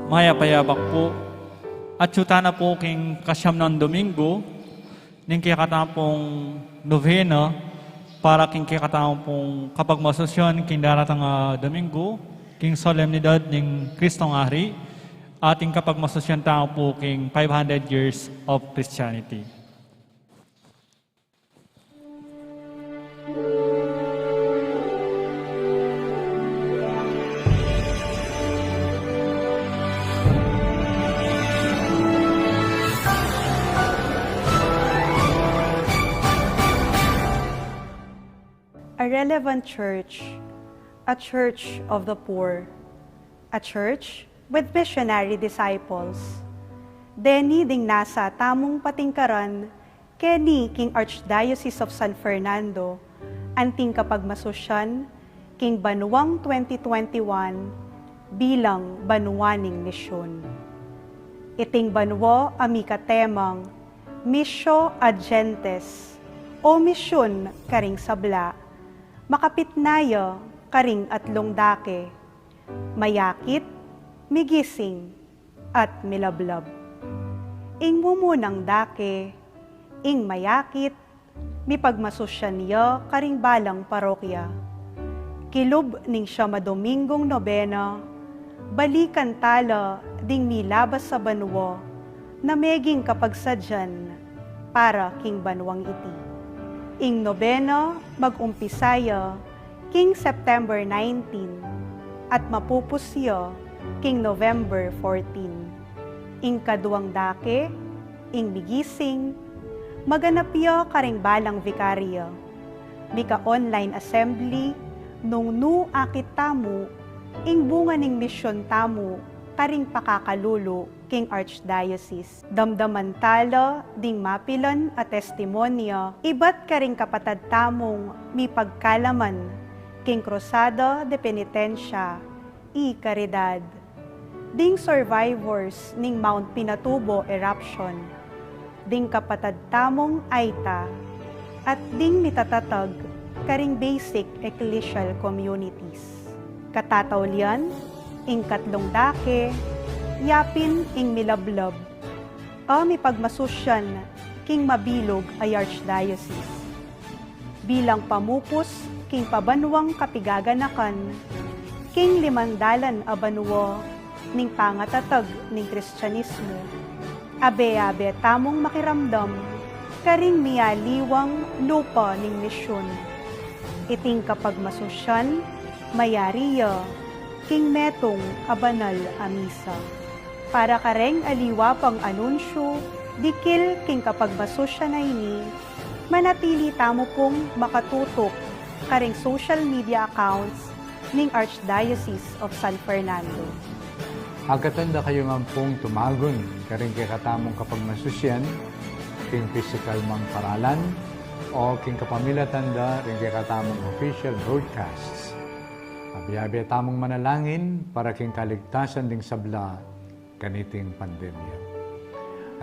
Mayapayabak po. At syuta na po king kasyam ng Domingo, ning kikatang pong novena, para king kikatang pong kapag masosyon king daratang Domingo, king solemnidad ning Kristong Ari, ating kapag masosyon tao po king 500 years of Christianity. A relevant church, a church of the poor, a church with missionary disciples. Deni ding nasa tamong patingkaran, keni king Archdiocese of San Fernando, anting kapagmasosyan, king Banuang 2021, bilang banuaning misyon. Iting banwa amika temang, Missio ad Gentes, o misyon karing sabla, makapitnaya karing atlong dake, mayakit, migising, at milablab. Ing mumunang dake, ing mayakit, mipagmasosyan niya karing balang parokya. Kilub ning siya madomingong nobena, balikan tala ding milabas sa banwa, na meging kapagsadyan para king banwang iti. Ing nobena mag-umpisaya king September 19 at mapupusya king November 14. Ing kaduang dake, ing bigising, maganapya karing balang vikarya. Mika online assembly nung nu akit tamu, ing bunga ning misyon tamu karing pakakalulo king Archdiocese. Damdaman tala ding mapilan a testimonya, iba't karing kapatad tamong mi pagkalaman king Cruzada de Penitencia y Caridad. Ding survivors ning Mount Pinatubo eruption, ding kapatad tamong Aita, at ding mitatatag karing basic ecclesial communities. Katataulian, ing katlong dake, yapin ing milablab, mi pagmasosyan king mabilog ay Archdiocese. Bilang pamupos king pabanwang kapigaganakan, king limandalan a banwa ning pangatatag ning Kristyanismo, abe-abe tamong makiramdam, karing miyaliwang lupa ning misyon. Iting kapag masosyan, mayariya, king metong abanal a misa. Para kareng aliwa pang anunsyo, dikil king kapag masosya na ini, manatili tamo pong makatutok karing social media accounts ning Archdiocese of San Fernando. Agkatanda kayo nga pong tumagon karing kakatamong kapag masusyan, king physical mang paralan, o king kapamilatanda ring kakatamong official broadcasts. Abiyabi tamong manalangin para king kaligtasan ding sabla kaniting pandemya.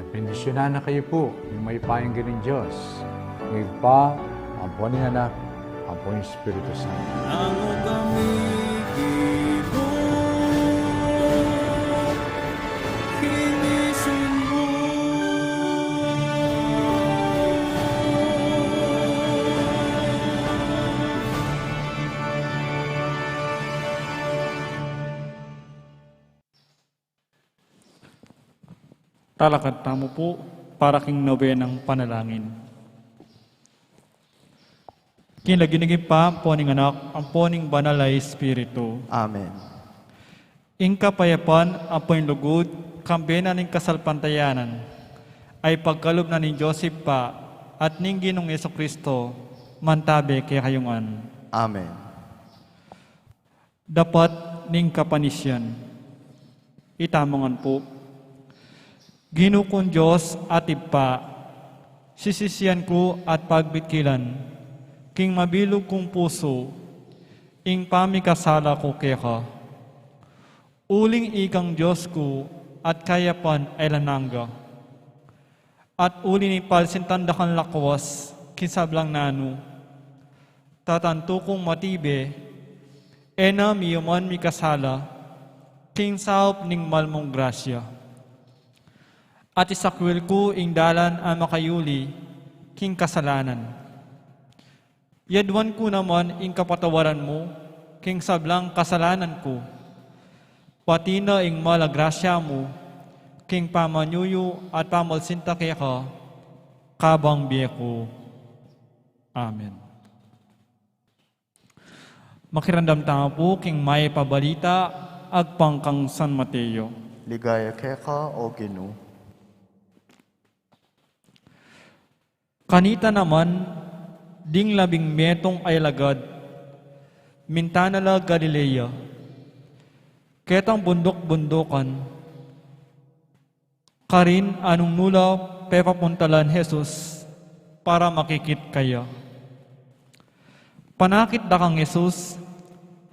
At bendisyonan na kayo po yung may payang ganing Diyos. Ngayong pa, ang po ng anak, ang po ng Espiritu Santo. Namo kami gibo, kinisin mo. Talakad tamo po para king nobenang panalangin. Kinaginigin pa ang poning anak, ang poning banal ay Espiritu. Amen. Ing kapayapan, ang poning lugod, kambena ning kasalpantayanan, ay pagkalob na ni Joseph pa, at ning Ginong Jesucristo, mantabe kaya kayungan. Amen. Dapat ning kapanisyan. Itamongan po. Ginukon Diyos at ipa, sisisiyan ko at pagbitkilan, king mabilog kong puso, ing pamikasala ko keka. Uling ikang Diyos ko at kayapan ay lanangga. At uli ni palsintandakan lakwas, kisablang nanu. Tatanto kong matibe, ena miyuman mikasala, king saop ning malmong grasya. At isakwil ko ing dalan ang makayuli, king kasalanan. Yadwan ko naman ing kapatawaran mo, king sablang kasalanan ko. Pati na ing malagrasya mo, king pamanyuyo at pamalsinta kaya ka, kabang biye ko. Amen. Makirandam tanga po, king may pabalita, agpangkang San Mateo. Ligaya keka o Ginoo. Kanita naman, ding labing metong ay lagad, mintanala Galilea, ketang bundok-bundokan, karin anong nula pepapuntalan Jesus para makikit kaya. Panakit da kang Jesus,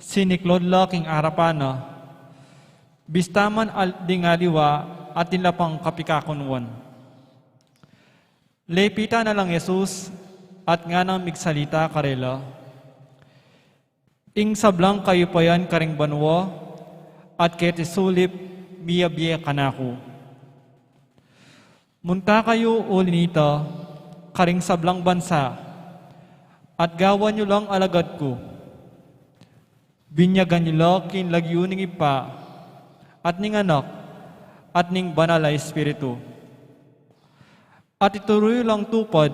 siniklod la king arapana, bistaman ding aliwa at tilapang kapikakunwan. Lepita na lang Jesus at nga nang migsalita karela. Ing sablang kayo pa yan karing banwa at keti sulip biya-biya kanako. Munta kayo ulinita karing sablang bansa at gawan nyo lang alagad ko. Binyagan nyo lang kinlagyuning ipa at ning anak at ning banal na espiritu. At ituloy lang tupad,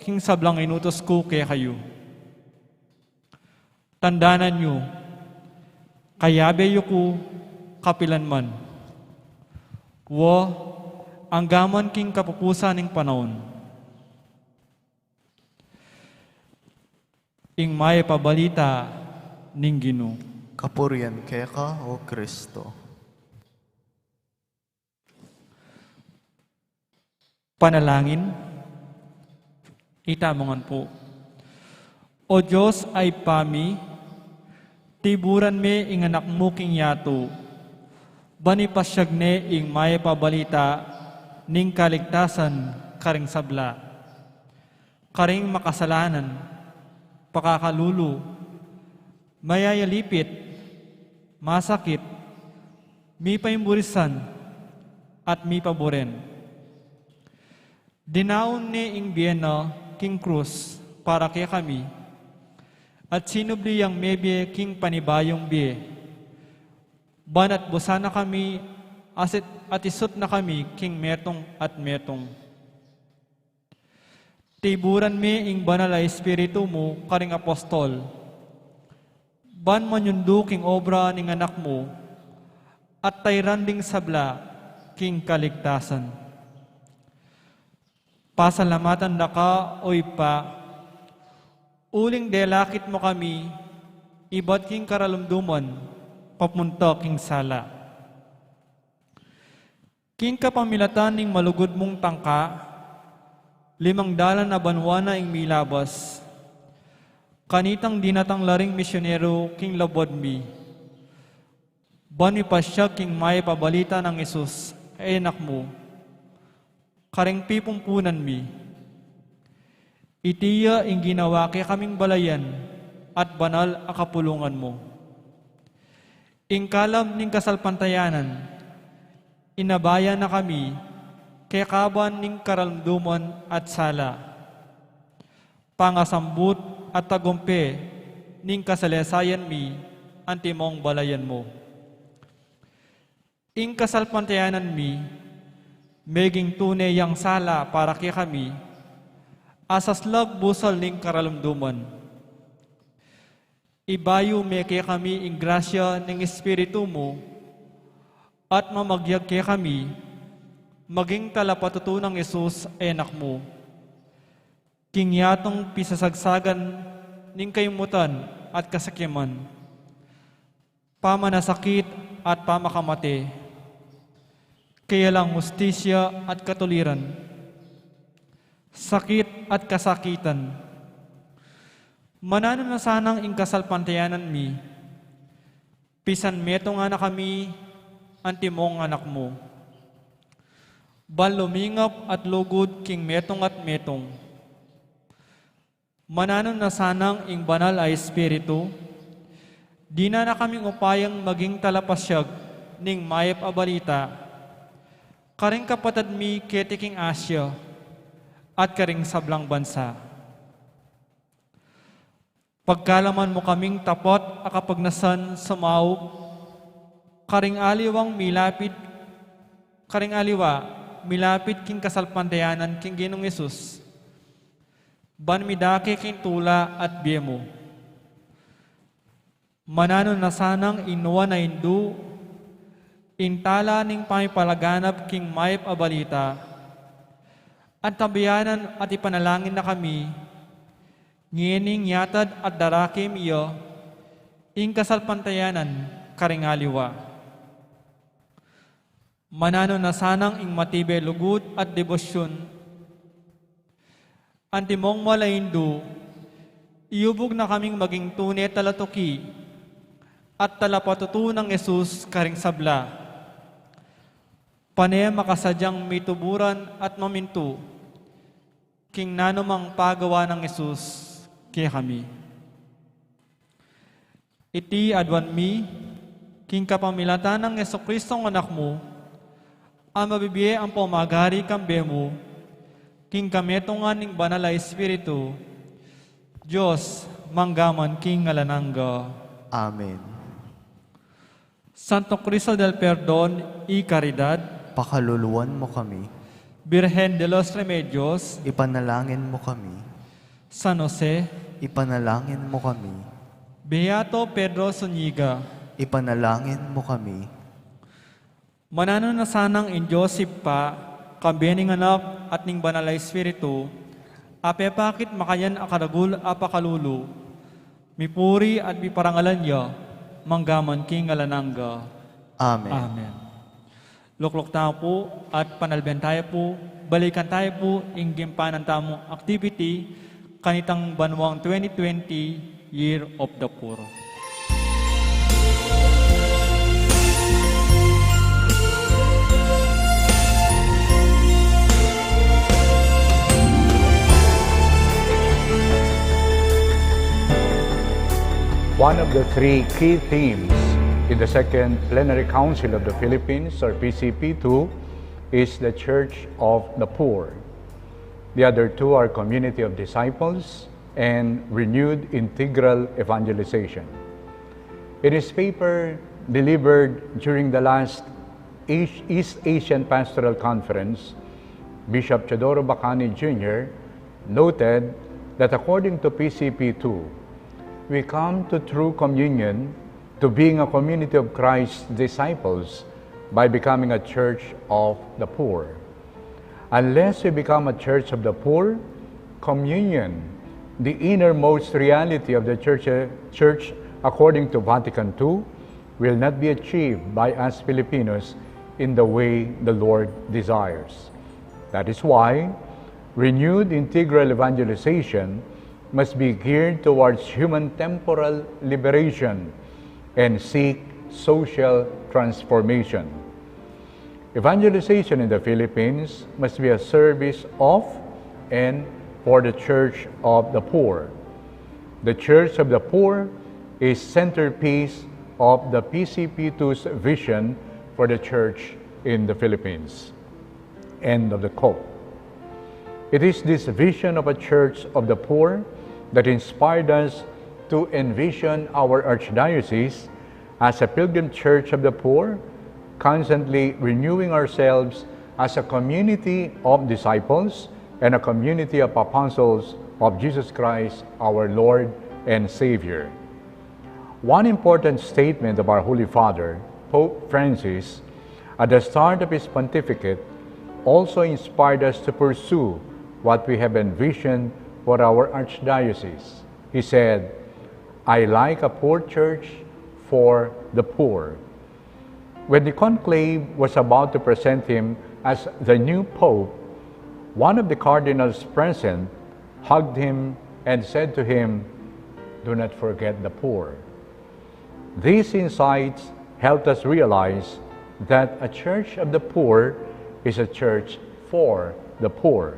king sablang inutos ko kaya kayo. Tandanan nyo, kayabeyo ko kapilanman. Ang gaman king kapupusa ning panahon. Ing may pabalita ning Ginoo. Kapurian keka o Kristo. Panalangin, itamongan po. O Diyos ay pami, tiburan me ing anak mo king yato, bani pasyag ne ing may pabalita, ning kaligtasan karing sabla, karing makasalanan, pakakalulu, mayayalipit, masakit, mi paimburisan, at mi paboren. Dinaon ni ing biyena king krus para kaya kami, at sinubli ang mebye king panibayong biye. Banat busana kami, at isot na kami king metong at metong. Tiburan mi ing banal na espiritu mo karing apostol. Ban manyundo king obra ning anak mo, at tayranding sabla king kaligtasan. Pasalamatan na ka, oy pa, uling delakit mo kami, iba't king karalumduman, papunta king sala. King kapamilatan ning malugod mong tangka, 5 dalan na banwana ing milabas, kanitang dinatang laring misyonero king labod mi, bani pa siya king may pabalita ng Isus, ay anak mo, karing pipumpunan mi. Itiya ing ginawa kay kaming balayan at banal a kapulungan mo. Ing kalam ning kasalpantayanan, inabayan na kami kay kaban ning karalumduman at sala. Pangasambut at tagumpe ning kasalesayan mi antimong balayan mo. Ing kasalpantayanan mi, meging tunay yang sala para kay kami, asaslag busal ning karalumduman. Ibayo me kay kami ing grasya ning espiritu mo, at mamagyag kay kami, maging talapatuto ng Isus ay anak mo. Kingyatong pisasagsagan ning kaymutan at kasakyaman, pamanasakit at pamakamate, kaya lang hustisya at katuliran, sakit at kasakitan. Manano na sanang ing kasalpantayanan mi, pisan meto nga na kami, antimong anak mo. Ban lumingap at lugod king metong at metong. Manano na sanang ing banal ay espiritu, di na kaming upayang maging talapasyag, ning mayap a balita, karing kapatad mi ketiking Asya, at karing sablang bansa. Pagkalaman mo kaming tapot akapagnasan sa maub, karing aliwa, milapit king kasalpantayanan king Ginong Yesus, ban midake king tula at biyemo. Manano na sanang inuwa na indu, intala ning pamipalaganap king mayap a balita, at tabiyanan at ipanalangin na kami, ngining yatad at darakim iyo, ing kasalpantayanan karingaliwa. Manano na sanang ing matibe lugod at debosyon, antimong malaindu, iubog na kaming maging tunay talatuki, at talapatutu ng Yesus karing sabla. Panay makasadyang mituburan at mamintu, king nanumang pagawa ng Yesus kay kami. Iti adwan mi, king kapamilatan ng Yesu-Kristong anak mo, ang mabibiye ang pumagari kambe mo, king kametungan ng banal na Espiritu, Diyos, manggaman king ngalanangga. Amen. Santo Cristo del Perdon y Caridad, Pakaluluwan mo kami. Virgen de los Remedios, Ipanalangin mo kami. San Jose, Ipanalangin mo kami. Beato Pedro Zuniga, Ipanalangin mo kami. manano na sanang in Joseph pa, kabening anak at ning banal na Espiritu, apepakit makayan akaragul apakalulu, mipuri at miparangalan niya, manggaman king ngalanangga. Amen. Amen. Luklok tayo po at panalben tayo po, balikan tayo po ing gimpanan tamong activity kanitang banwang 2020 Year of the Poor. One of the three key themes in the Second Plenary Council of the Philippines, or PCP2, is the Church of the Poor. The other two are Community of Disciples and Renewed Integral Evangelization. In his paper delivered during the last East Asian Pastoral Conference, Bishop Teodoro Bacani Jr. noted that according to PCP2, we come to true communion, to being a community of Christ's disciples, by becoming a church of the poor. Unless we become a church of the poor, communion, the innermost reality of the church according to Vatican II, will not be achieved by us Filipinos in the way the Lord desires. That is why renewed integral evangelization must be geared towards human temporal liberation and seek social transformation. Evangelization in the Philippines must be a service of and for the Church of the Poor. The Church of the Poor is centerpiece of the PCP2's vision for the Church in the Philippines. End of the quote. It is this vision of a Church of the Poor that inspired us to envision our Archdiocese as a pilgrim church of the poor, constantly renewing ourselves as a community of disciples and a community of apostles of Jesus Christ, our Lord and Savior. One important statement of our Holy Father, Pope Francis, at the start of his pontificate, also inspired us to pursue what we have envisioned for our Archdiocese. He said, "I like a poor church for the poor." When the conclave was about to present him as the new Pope, one of the cardinals present hugged him and said to him, "Do not forget the poor." These insights helped us realize that a church of the poor is a church for the poor.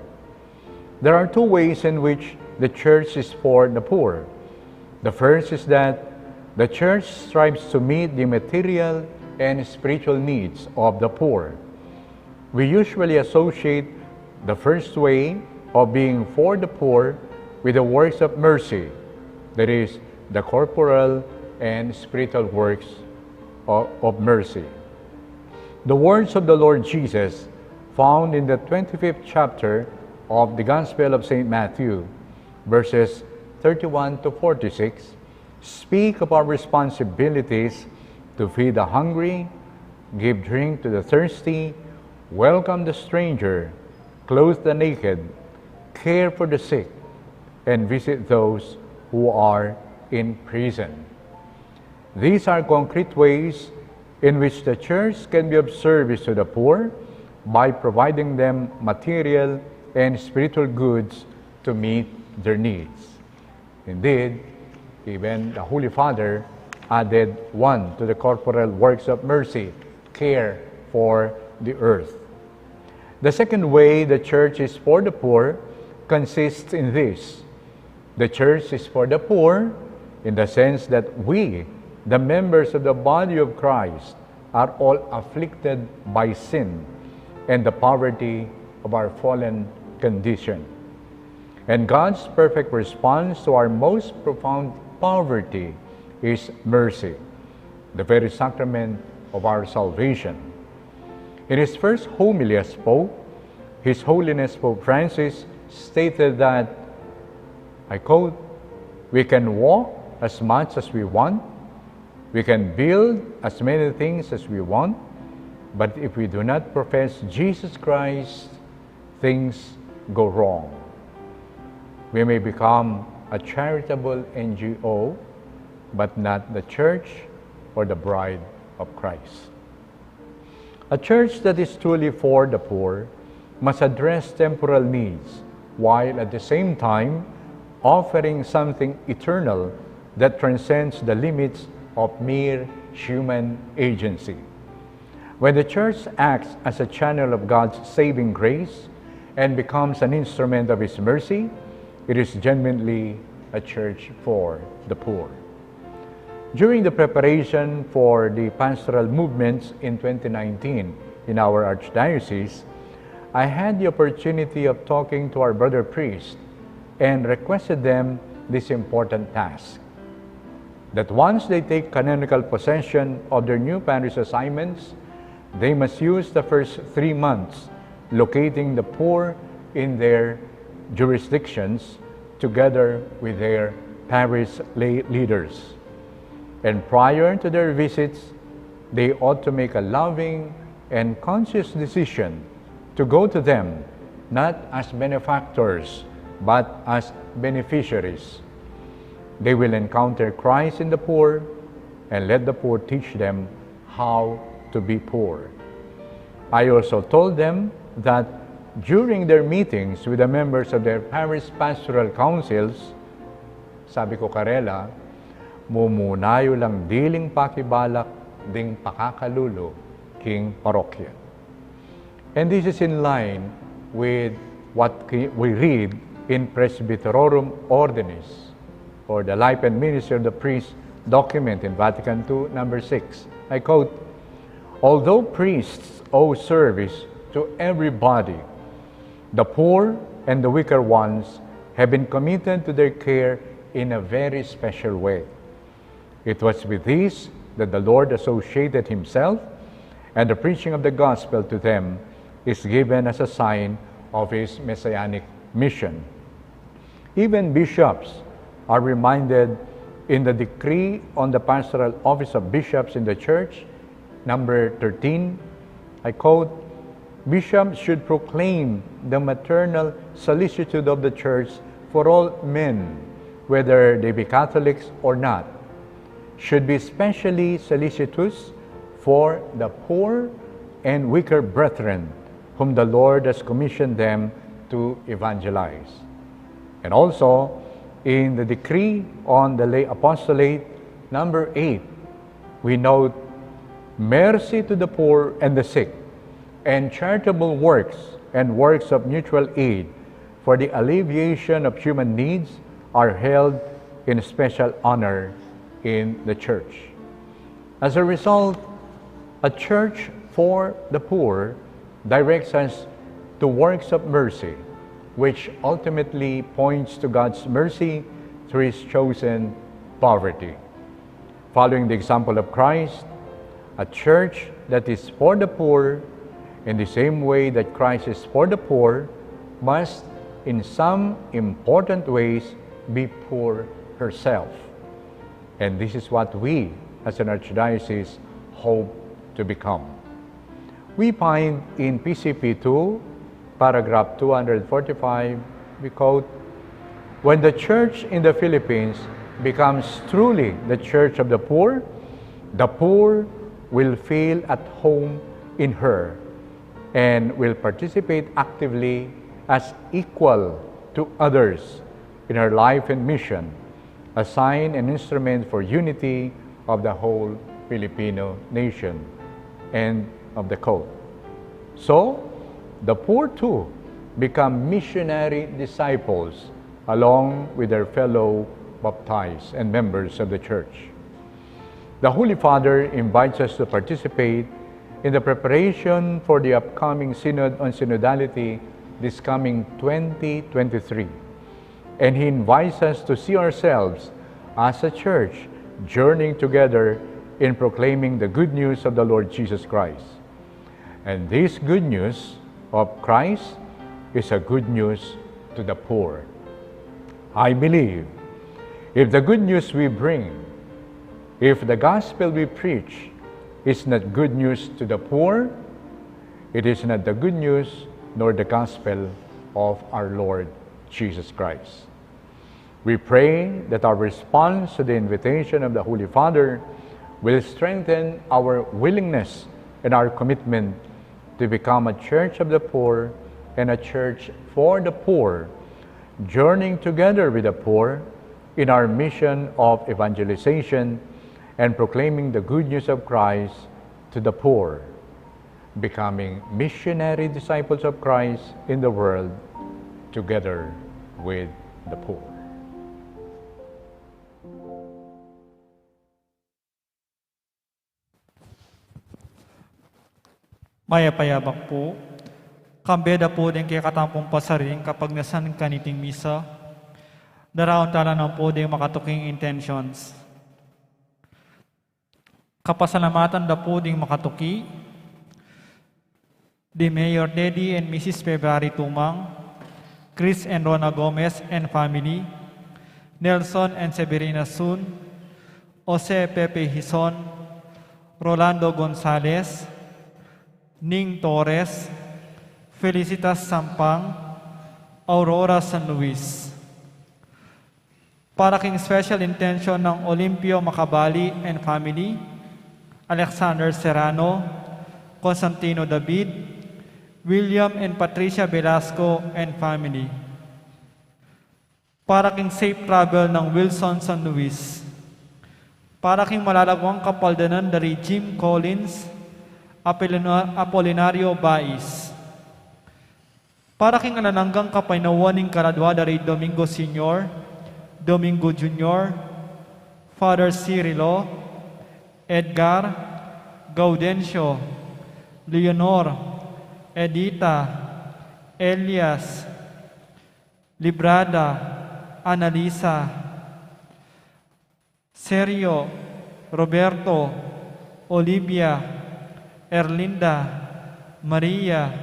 There are two ways in which the church is for the poor. The first is that the church strives to meet the material and spiritual needs of the poor. We usually associate the first way of being for the poor with the works of mercy, that is, the corporal and spiritual works of mercy. The words of the Lord Jesus, found in the 25th chapter of the Gospel of St. Matthew, verses 31 to 46, speak of our responsibilities to feed the hungry, give drink to the thirsty, welcome the stranger, clothe the naked, care for the sick, and visit those who are in prison. These are concrete ways in which the Church can be of service to the poor by providing them material and spiritual goods to meet their needs. Indeed, even the Holy Father added one to the corporal works of mercy, care for the earth. The second way the Church is for the poor consists in this. The Church is for the poor in the sense that we, the members of the body of Christ, are all afflicted by sin and the poverty of our fallen condition. And God's perfect response to our most profound poverty is mercy, the very sacrament of our salvation. In his first homily as Pope, His Holiness Pope Francis stated that, I quote, "We can walk as much as we want, we can build as many things as we want, but if we do not profess Jesus Christ, things go wrong. We may become a charitable NGO, but not the Church or the bride of Christ." A church that is truly for the poor must address temporal needs, while at the same time offering something eternal that transcends the limits of mere human agency. When the Church acts as a channel of God's saving grace and becomes an instrument of His mercy, it is genuinely a church for the poor. During the preparation for the pastoral movements in 2019 in our Archdiocese, I had the opportunity of talking to our brother priests and requested them this important task: that once they take canonical possession of their new parish assignments, they must use the first 3 months locating the poor in their jurisdictions together with their parish lay leaders. And prior to their visits, they ought to make a loving and conscious decision to go to them not as benefactors, but as beneficiaries. They will encounter Christ in the poor and let the poor teach them how to be poor. I also told them that during their meetings with the members of their parish pastoral councils, sabi ko, Karela, mumunayo lang diling pakibalak ding pakakalulo king parokya. And this is in line with what we read in Presbyterorum Ordinis, or the Life and Ministry of the Priest document in Vatican II, number 6. I quote, "Although priests owe service to everybody, the poor and the weaker ones have been committed to their care in a very special way. It was with these that the Lord associated Himself, and the preaching of the gospel to them is given as a sign of His messianic mission." Even bishops are reminded in the decree on the pastoral office of bishops in the Church, number 13, I quote, "Bishops should proclaim the maternal solicitude of the Church for all men, whether they be Catholics or not, should be especially solicitous for the poor and weaker brethren whom the Lord has commissioned them to evangelize." And also, in the decree on the lay apostolate, number 8, we note, "Mercy to the poor and the sick, and charitable works and works of mutual aid for the alleviation of human needs are held in special honor in the Church." As a result, A church for the poor directs us to works of mercy, which ultimately points to God's mercy through His chosen poverty. Following the example of Christ, a church that is for the poor, in the same way that Christ is for the poor, must in some important ways be poor herself. And this is what we, as an archdiocese, hope to become. We find in PCP 2, paragraph 245, we quote, "When the church in the Philippines becomes truly the church of the poor will feel at home in her and will participate actively as equal to others in her life and mission, a sign and instrument for unity of the whole Filipino nation." End of the quote. So, the poor too become missionary disciples along with their fellow baptized and members of the church. The Holy Father invites us to participate in the preparation for the upcoming Synod on Synodality this coming 2023. And He invites us to see ourselves as a church journeying together in proclaiming the good news of the Lord Jesus Christ. And this good news of Christ is a good news to the poor. I believe if the good news we bring, if the gospel we preach is not good news to the poor, it is not the good news nor the gospel of our Lord Jesus Christ. We pray that our response to the invitation of the Holy Father will strengthen our willingness and our commitment to become a church of the poor and a church for the poor, journeying together with the poor in our mission of evangelization and proclaiming the good news of Christ to the poor, becoming missionary disciples of Christ in the world together with the poor. Mayapayabak po, kambeda po din kaya katampong pasaring kapag nasan kaniting misa, daraon tala na po din makatuking intentions. Kapasalamatan da po din makatuki, di Mayor Daddy and Mrs. February Tumang, Chris and Rona Gomez and family, Nelson and Severina Sun, Jose Pepe Hison, Rolando Gonzalez, Ning Torres, Felicitas Sampang, Aurora San Luis. Para king special intention ng Olimpio Macabali and family, Alexander Serrano, Constantino David, William and Patricia Velasco and family. Para king safe travel ng Wilson San Luis. Para king malalagwang kapaldanan dari Jim Collins, Apolinario Bais. Para king alananggang kapainawaning karadwa dari Domingo Sr., Domingo Jr., Father Cirilo, Edgar, Gaudencio, Leonor, Edita, Elias, Librada, Analisa, Sergio, Roberto, Olivia, Erlinda, Maria,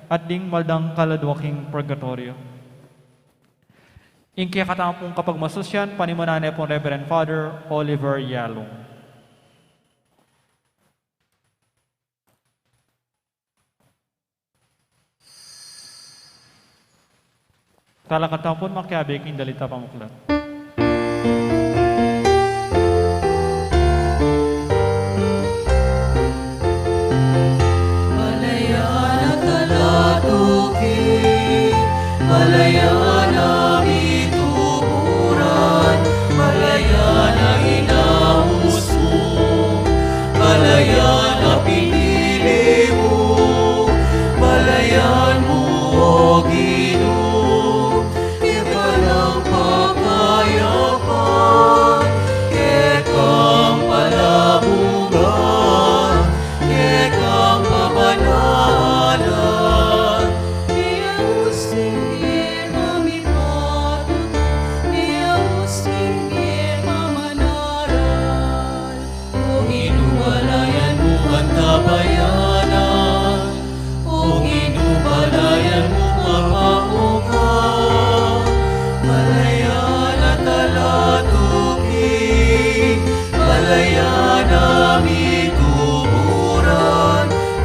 at ding maldang kaladwaking purgatorio. Ingkaya katampong kapag masusyan, panimananay po Reverend Father Oliver Yalong. Talakatampon makiabik indalita pamuklat. Malayana ituburan, Malayana inaus mo, Malayana pinili mo, Malayan mo o Ginoo, iba ng pagkakas. Balayana mituburan,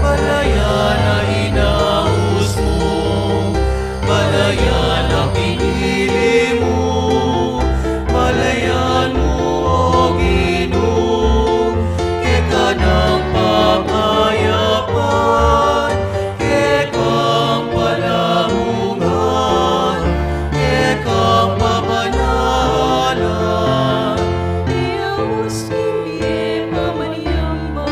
balayana inaus mo, balayana pinili mo, balayan mo o Ginoo, keka ng pakayapan, kekang palamungan, kekang pabanalan. Dios kirie pamaniyamba,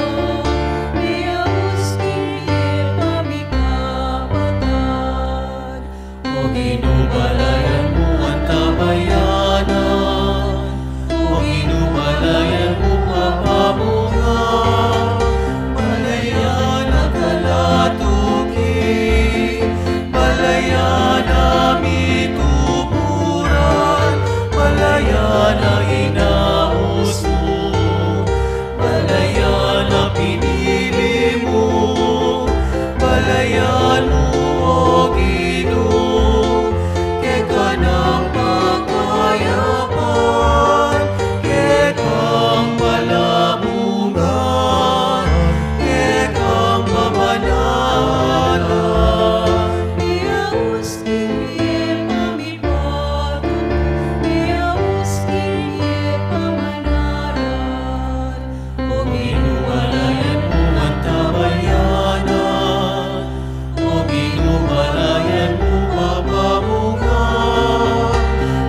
Dios kirie pamikapatan. O ginubalayan mo ang tabayanan, o ginubalayan mo papamungan, balayan ang kalatuki, balayan ang mituburan, balayan ang inaus mo, balayan ang pinili mo, balayan mo o Ginoo, keka ng pakayapan, kekang palamungan, kekang pabanalan. Dios kirie pamipatun, Dios kirie pamanaran. O ginubalayan mo ang tabayanan, o ginubalayan mo papamungan,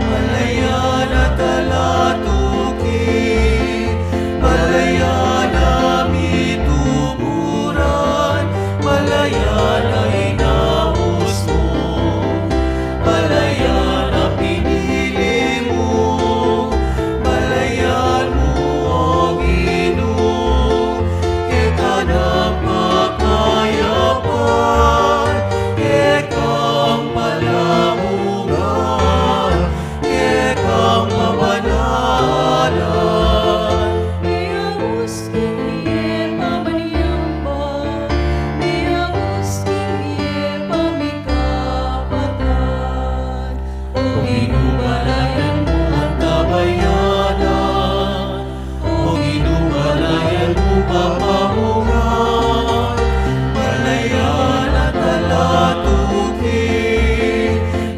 balayan at talatuki, balayan na mituburan, balayan na inaus mo, balayan na pinili mo, balayan mo o Ginoo, keka ng pakayapan, kekang palamungan, kekang pabanalan. Dios kirie pamaniyamba, Dios kirie pamikapatan. O ginubalayan mo ang tabayanan, o ginubalayan mo papamungan, balayan at talatuki,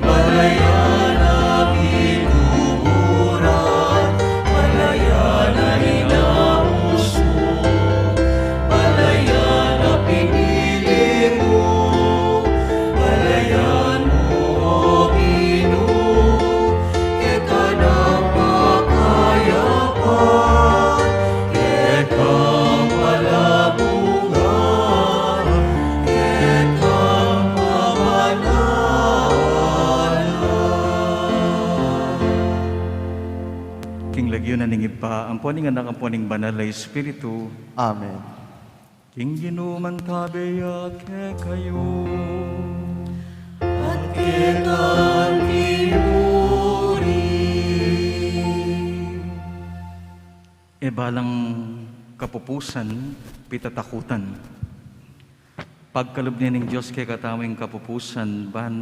balayan ang mituburan, balayan ang inaus mo, balayan ang pinili mo, balayan mo o Ginoo, keka ng pakayapan, kekang palamungan, kekang pabanalan. King lagyo na ningip pa, ang puning anak ang puning banal na Espiritu, Amen. King ginuman tabeya ke kayo. At kekang kimuri. E balang kapupusan, pitatakutan. Pagkalub niya ng Diyos kay kataming kapupusan, ban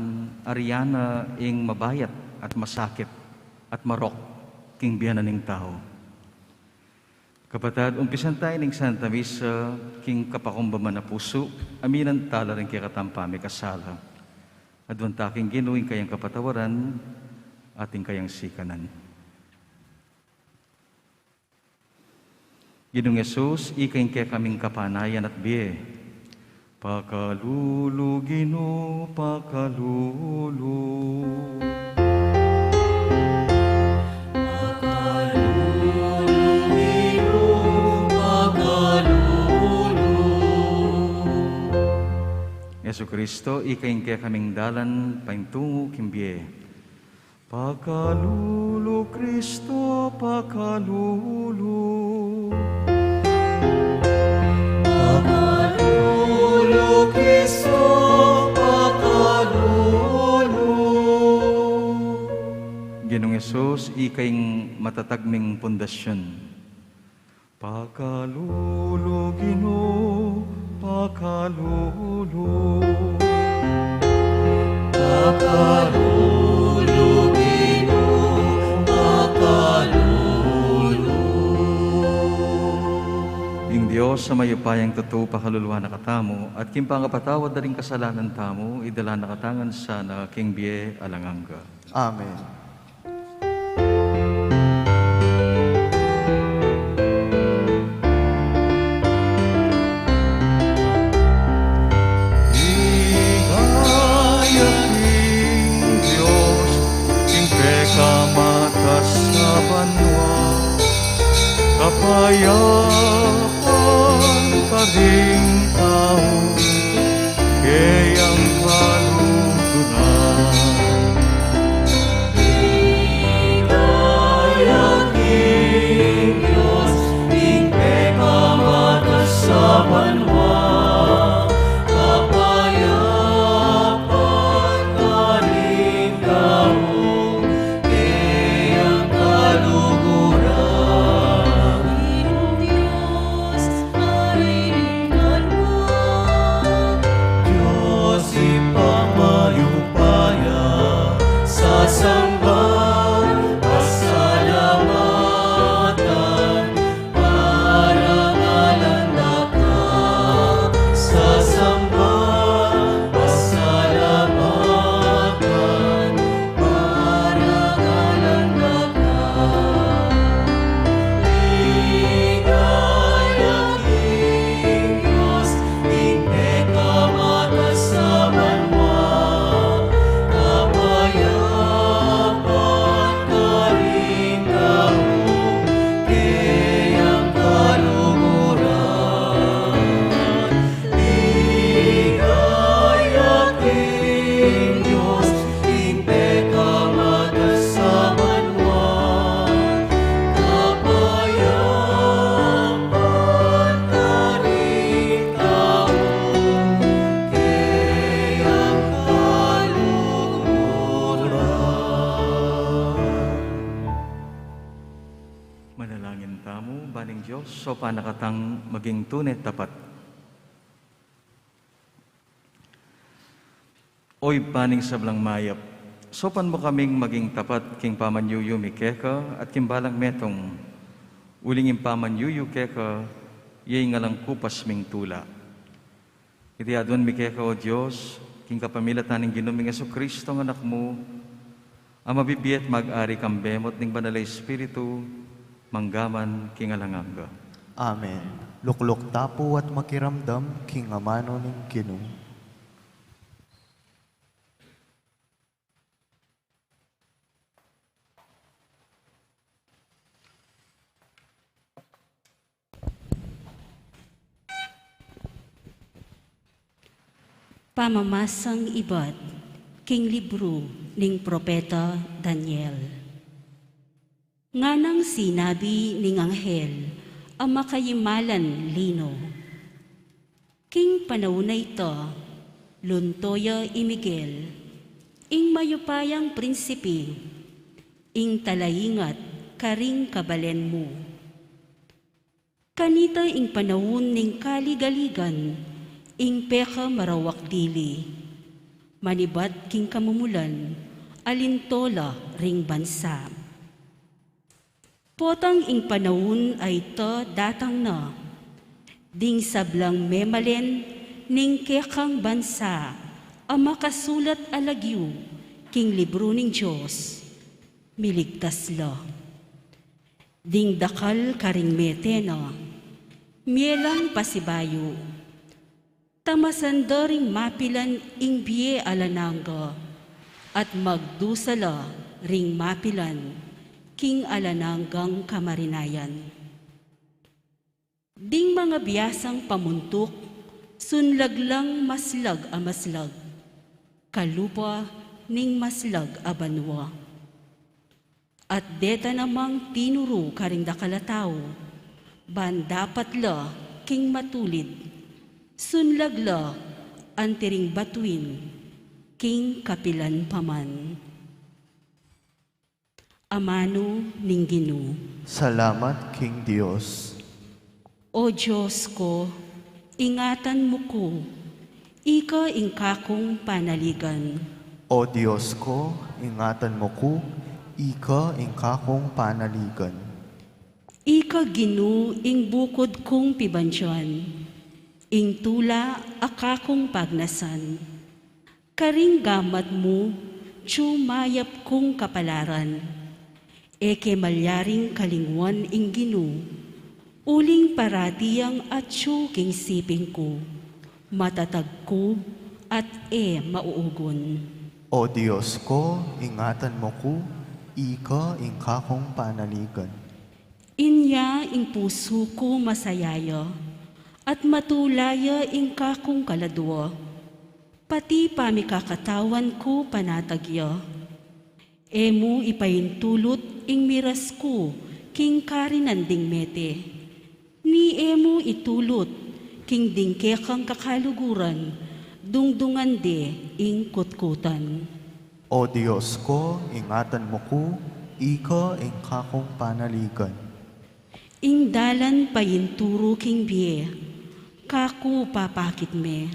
Ariana ing mabayat at masakit at marok king biyanan ng tao. Kapatid, umpisan tayo ng Santa Misa, king kapakumbaman na puso, aminan tala rin kay katampami kasala. Adwanta king ginuing kayang kapatawaran, ating kayang sikanan. Ginong Yesus, ikain kaya kaming kapanayan at biye. Pakalulu, Ginoo, pakalulu. Yesu Kristo, ikain kaya kaming dalan, paintungo kimbiye. Pakalulu, Kristo, pakalulu. Pakalulu, Kristo, pakalulu. Ginong Yesus, ikaing matatagming pundasyon. Pakalulu, Ginoo, pakalulu. Pakalulu, Ginoo, pakalulu. Diyos, sa mayupayang totoo pakaluluwa na katamo, at kimpangapatawad na rin kasalanan tamo, idala na katangan sana, king biye alanganga. Amen. Ligaya king Diyos, king peka matas sa banwa, kapayapan ka ring tao, kayang kaluguran. Ligaya king Diyos, king peka matas sa banwa, Manalangin tamo, baning Diyos, so panakatang maging tunay tapat. Oy baning sablang mayap, sopan mo kaming maging tapat king pamanyuyu mikeka at kimbalang metong uling impamanyuyu keka yay ngalang kupas ming tula. Iti adon mikeka o Diyos, king kapamilataning ginuming Jesu-Kristo ng anak mo, ang mabibiyat mag-ari kang bemot ning banalay Espiritu, manggaman kingalanganga. Amen. Luklok tapo at makiramdam, king amano ning Ginoo. Pamamasang ibat, king libro ning propeta Daniel. Nganang sinabi ning anghel, ang makayimalan lino. King panahon na ito, luntoya imigel, ing mayupayang prinsipi, ing talayingat karing kabalen mo. Kanita ing panahon ning kaligaligan, ing peka marawak dili, manibat king kamumulan, alintola ring bansa. Potang ing panahon ay to datang na, ding sablang memalen ning kekang bansa, ang makasulat alagyu, king libro ning Diyos, miligtas la. Ding dakal karing metena, mielang pasibayo, tamasanda ring mapilan ing biye alananga, at magdusala ring mapilan, king alananggang kamarinayan. Ding mga biyasang pamuntok, sunlaglang maslag a maslag, kalupa ning maslag a banwa. At deta namang tinuro karing dakalataw, ban dapat la king matulid, sunlagla antiring batuin, king kapilan paman. Amano ning Ginoo. Salamat, King Diyos. O Diyos ko, ingatan mo ko, ika ing kakong panaligan. O Diyos ko, ingatan mo ko, ika ing kakong panaligan. Ika Ginu ing bukod kong pibansyan, ing tula akakong pagnasan. Karing gamad mo, tsumayap kong kapalaran. Eke malyaring kalingwan ing Ginu, uling paratiyang at king siping ko, matatag ko at mauugon. O Diyos ko, ingatan mo ko, ika ing kakong panaligan. Inya ing puso ko masayaya, at matulaya ing kakong kaladwa. Pati pamikakatawan ko panatagya. Emo ipahintulot ing miras ko, king karinanding mete. Ni emo itulot, king dingkekang kakaluguran, dungdungan de ing kutkutan. O Diyos ko, ingatan mo ko, ika ing kakong panaligan. Ing dalan payinturo king biye, kaku papakit me.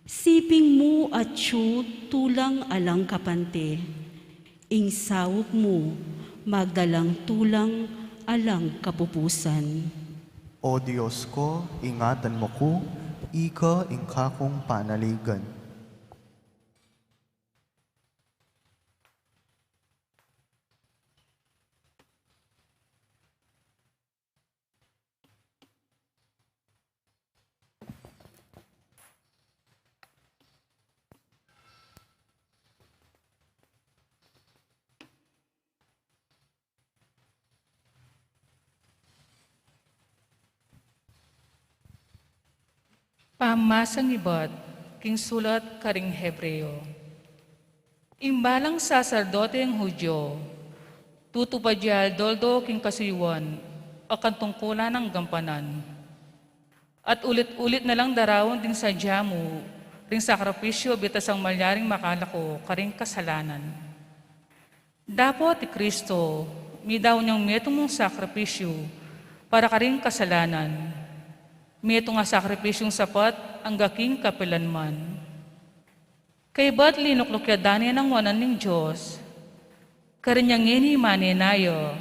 Siping mo at tulang alang kapante. Ing sawop mo, magdalang tulang alang kapupusan. O Diyos ko, ingatan mo ko, ika ing kakong panaligan. Pamasang ibat, king sulat karing Hebreo. Imbalang saserdote ang Hudyo, tutupadyal doldo king kasuyuan, akan tungkulan ng gampanan. At ulit-ulit na lang darawon din sa jamu, ring sakripisyo bitas ang malyaring makalako karing kasalanan. Dapat ti Kristo, midaw niyang metong mong sakripisyo para karing kasalanan. Mito nga sakripisyong sapat ang gaking kapilanman. Kay ba't linuklukyadan ng wanan ng Diyos, karinyang ini maninayo,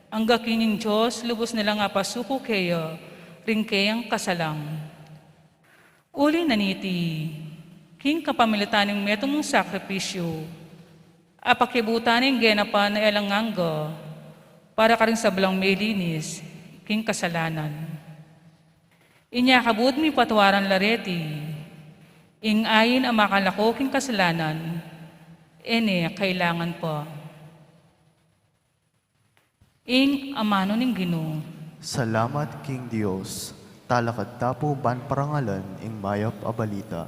ang gaking ng Diyos lubos nilang apasuko kayo, ring kayang kasalang. Uli naniti, king kapamilitan ng metong mong sakripisyo, apakibutan ng genapan na elangangga, para karing sablang may linis, king kasalanan. Inyakabot mi patwaran lareti, ing ayin ang makalakoking kasalanan, kailangan pa. Ing amano ning Ginoo. Salamat King Dios, talakad tapo ban parangalan ing mayap a balita.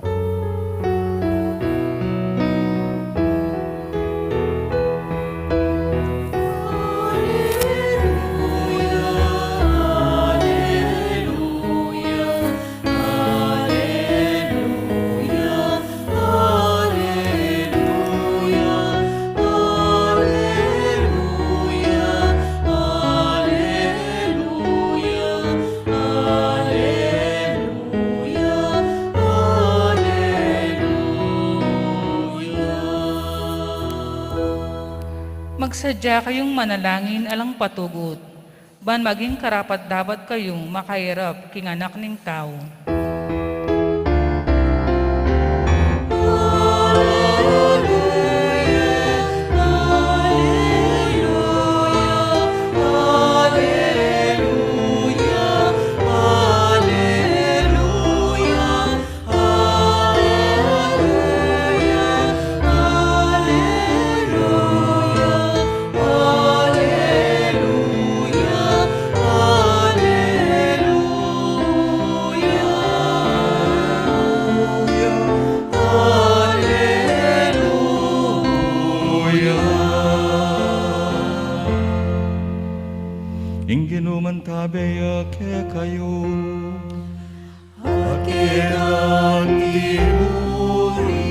Magsadya kayong manalangin alang patugot, ban maging karapat dapat kayong makahirap king anak ning tao. Ingginuman tabeya ke kayo, akiran timuri.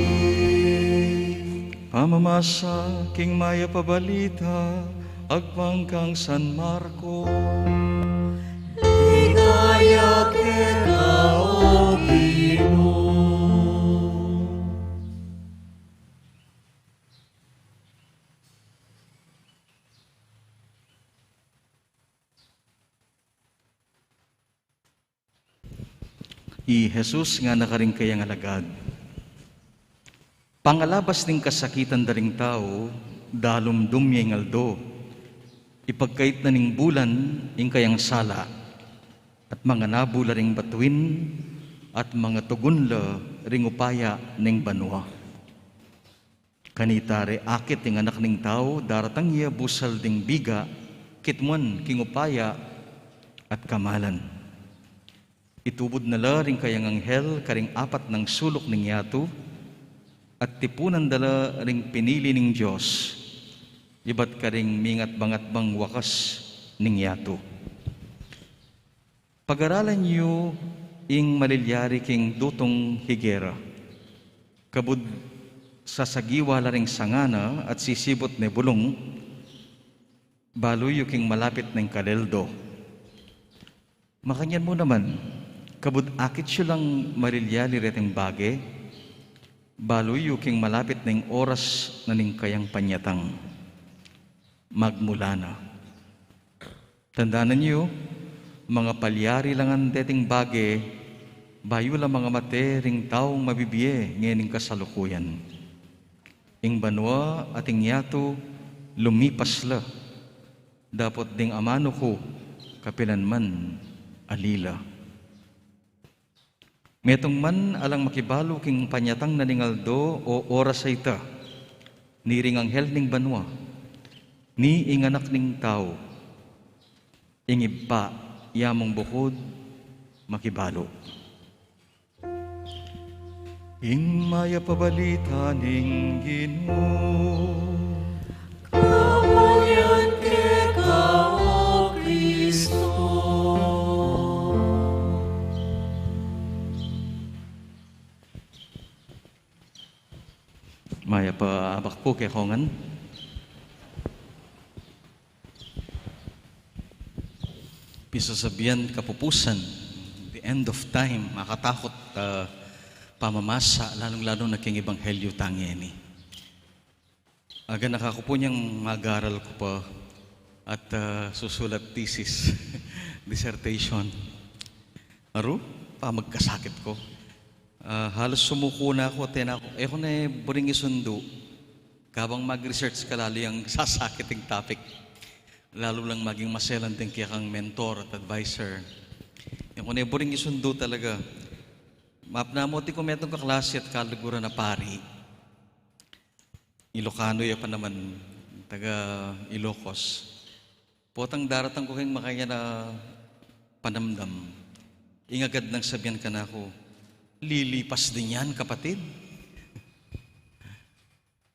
Pamamasa king maya pabalita, agpangkang San Marco. Ligaya ke kao Ginoo. I Jesus nga nakaring kayang alagad. Pangalabas ning kasakitan daring tao, dalumdum yung aldo. Ipagkait na ning bulan, ing kayang sala, at mga nabula ring batuin, at mga tugunla ring upaya ning banwa. Kanitare akit ing anak ning tao, daratang iya busal ding biga, kitmuan king upaya at kamalan. Itubod na la ring kayang anghel, karing apat ng sulok ning yato, at tipunan dala ring pinili ning Diyos, iba't karing mingat bangat bang wakas ning yato. Pag-aralan niyo ing malilyari king dutong higera, kabud sa sagiwa laring sangana at sisibot ni bulong, baloy king malapit ng kaleldo. Makanyan mo naman, kabud akit siya lang malilyali reteng bage, baloy king malapit ng oras na ning kayang panyatang. Magmula na. Tandaanan niyo, mga palyari lang ang dating bage, bayo lang mga matering taong mabibiye ngayon kasalukuyan. Ing banwa at ing yato, lumipas la. Dapat ding amano ko, kapilanman, alila. Metong man alang makibalo king panyatang naningaldo o oras ay ita, ni ring anghel ning banwa, ni inganak ning tao, ingibpa yamong bukod makibalo. Ing maya pabalita ning Ginoo. Kabayan ke Kao Kristo. Maya pa abak po kay Hongan. Pisasabihan kapupusan, the end of time, makatakot pamamasa, lalong-lalo na king ebanghelyo tangeni. Aga nakakupo niyang mag-aral ko pa at susulat thesis, dissertation. Aro, pa magkasakit ko. Halos sumuko na ako, ko na buring isundo, kabang mag-research ka lalo yung sasakiting topic. Lalo lang maging maselan din kaya kang mentor at advisor. Yung ko na buring isundo talaga. Mapnamoti ko metong kaklase at kalugura na pari. Ilocano ya pa naman, taga Ilocos. Potang daratang ko kayong makaya na panamdam. Ingagad nang sabihan ka na ako, lilipas din yan kapatid.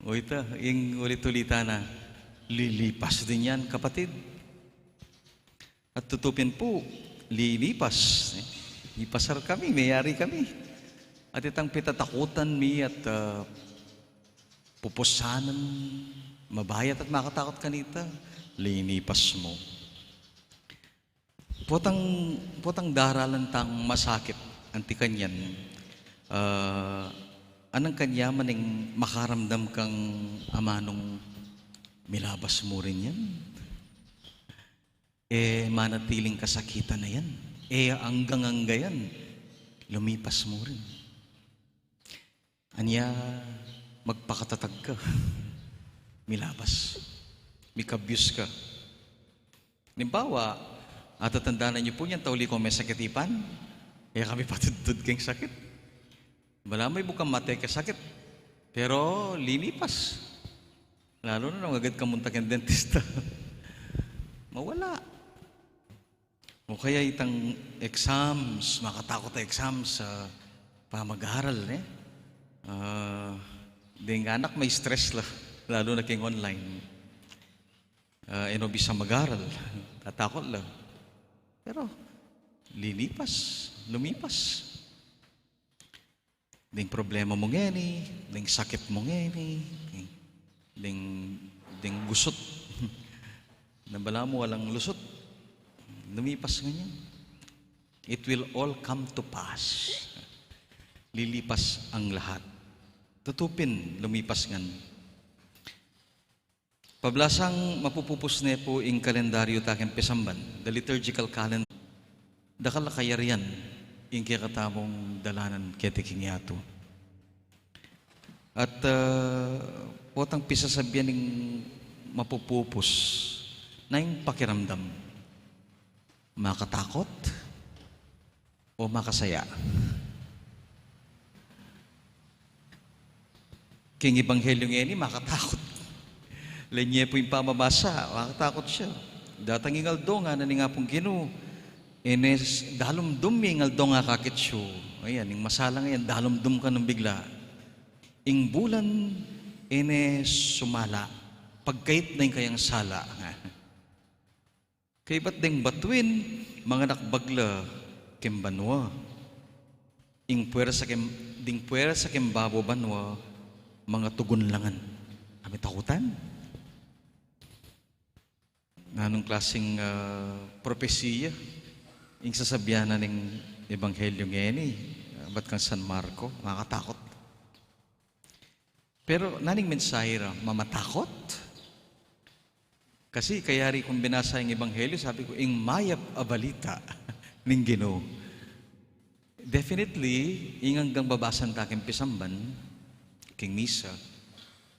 O ita, ing ulit-ulita na, lilipas din yan kapatid. At tutupin po, lilipas. Ipasar kami, mayari kami. At itang pitatakutan mi at pupusanan, mabayat at makatakot kanita, linipas mo. Potang daralan tang masakit, anti kanyan, anang kanya maning makaramdam kang amanong milabas mo rin yan. Manatiling kasakitan na yan. Anggang-angga yan, lumipas mo rin. Anya, magpakatatag ka. Milabas. Mikabyus ka. Nimbawa, at tatandaan niyo po niyan, tauli ko may sakitipan, kami patudod kang sakit. Malamay bukang matay ka sakit. Pero, lilipas. Lalo na nung agad kamuntak yung dentista. Mawala. O kaya itang exams, makatakot na exams sa pamag-aaral, Ding anak may stress la, lalo na king online. Bisa mag-aral, tatakot lang. Pero, lilipas, lumipas. Ding problema mo ngeni, ding sakit mo ngeni, ding gusot. Nabala mo walang lusot. Lumipas ganyan. It will all come to pass. Lilipas ang lahat. Tutupin, lumipas ngan. Pablasang mapupupus na po ing kalendaryo takin pesamban, the liturgical calendar. Dakal kayarian, ing katamong dalanan ketiking yato. At potang pisasabihan ng mapupupos na yung pakiramdam. Makatakot o makasaya? King Ebanghelyo ngayon, makatakot. Lenye po yung pamabasa, makatakot siya. Datang ingaldo nga na nga pong Ginoo. Ines, dalumdum yung ingaldo nga kakit siyo. Ayan, yung masala ngayon, dalumdum ka ng bigla. Ing bulan, ines sumala. Pagkait na yung kayang sala. Kaya ba't ding batuin, mga nakbagla, kimbanwa. Ing puwera sa kimbabo banwa, mga tugon langan. Kami takutan. Anong klaseng propesiya? Yung sasabihan na ng Ebanghelyo ngayon ba't kang San Marco? Makatakot. Pero naning mensahe ra, mamatakot? Kasi kaya rin kung binasa yung Ebanghelyo, sabi ko, ing mayap abalita ng Ginoo. Definitely, ingang babasan taking pisamban, king misa,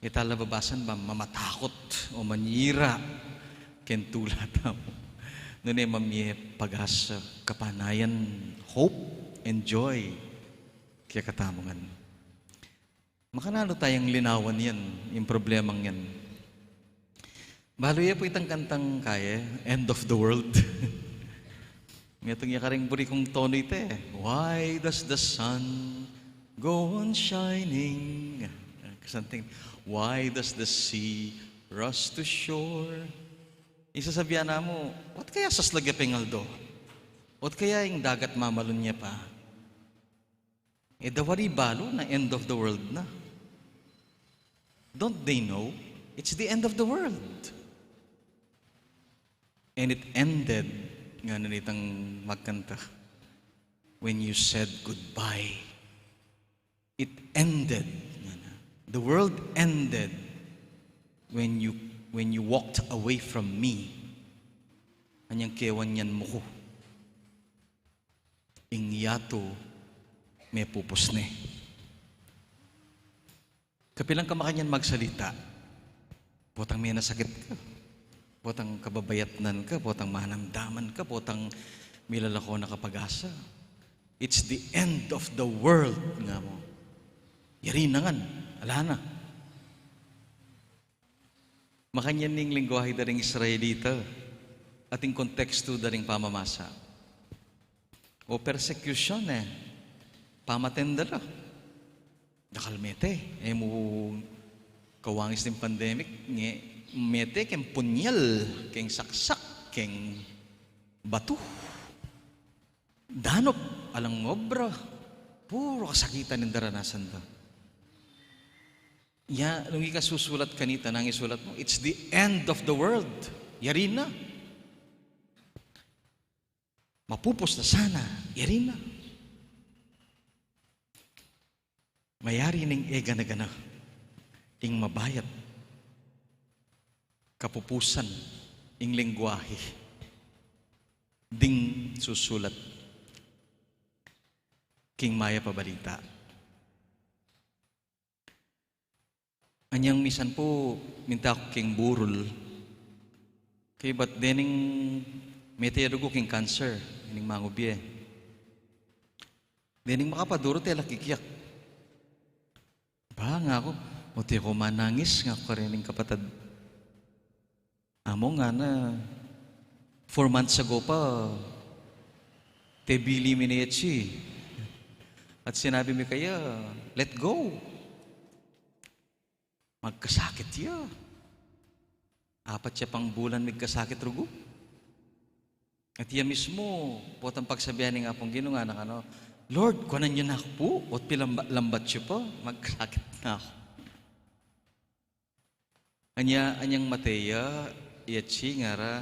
itala babasan ba mamatakot o manyira kentula tamo. Noon mamye pag-asa, kapanayan, hope, and joy kaya katamongan. Makanalo tayong linawan yan, yung problemang yan. Baloy po itang kantang kaya, End of the World. Itong yakaring buri kong tono ito Why does the sun go on shining? Something. Why does the sea rush to shore? Isasabihan na mo, what kaya sa slagapingaldo? What kaya yung dagat mamalon niya pa? Dawari balo na end of the world na. Don't they know? It's the end of the world. And it ended, nga nanitang magkanta, when you said goodbye. It ended. The world ended when you walked away from me. Anyang kewan yan mo ko. Ing yato may pupos ne. Kapilang ka makanyan magsalita. Potang may nasakit ka. Potang kababayatnan ka. Potang mahanamdaman ka. Potang milalako na kapag-asa. It's the end of the world nga mo. Yari na nga. Ala na. Makanyan ning lingwahe daring Israelita ating konteksto daring pamamasa. O persecution pamatendala. Nakalmete. Mo kawangis ng pandemic mete ken punyal ken saksak ken bato. Danop alang obra. Puro kasakitan ng daranasan ta. Nung ikasusulat kanita, nang isulat mo, it's the end of the world. Yari na. Mapupos na sana. Yari na. Mayari ning ega-na-gana. Ing mabayat. Kapupusan. Ing lingwahe. Ding susulat. King maya pabalita. Anyang misan po, minta ko king burol. Kaya ba't dening meteorugo king cancer, ining mangubye. Dening makapaduro tayo lakikiyak. Ba nga ako, o tayo ko manangis nga ko rin kapatid. Amo nga na, 4 months ago pa, te bili minetsi. At sinabi mi kaya, let go. Magkasakit siya. 4 siya pang bulan magkasakit rugo. At iya mismo, potang pagsabihan ng apong Ginoo nga na Lord, kunan niyo na ako po, at pilambat siya po, magkasakit na ako. Anyang Mateya, iyatsi nga ra,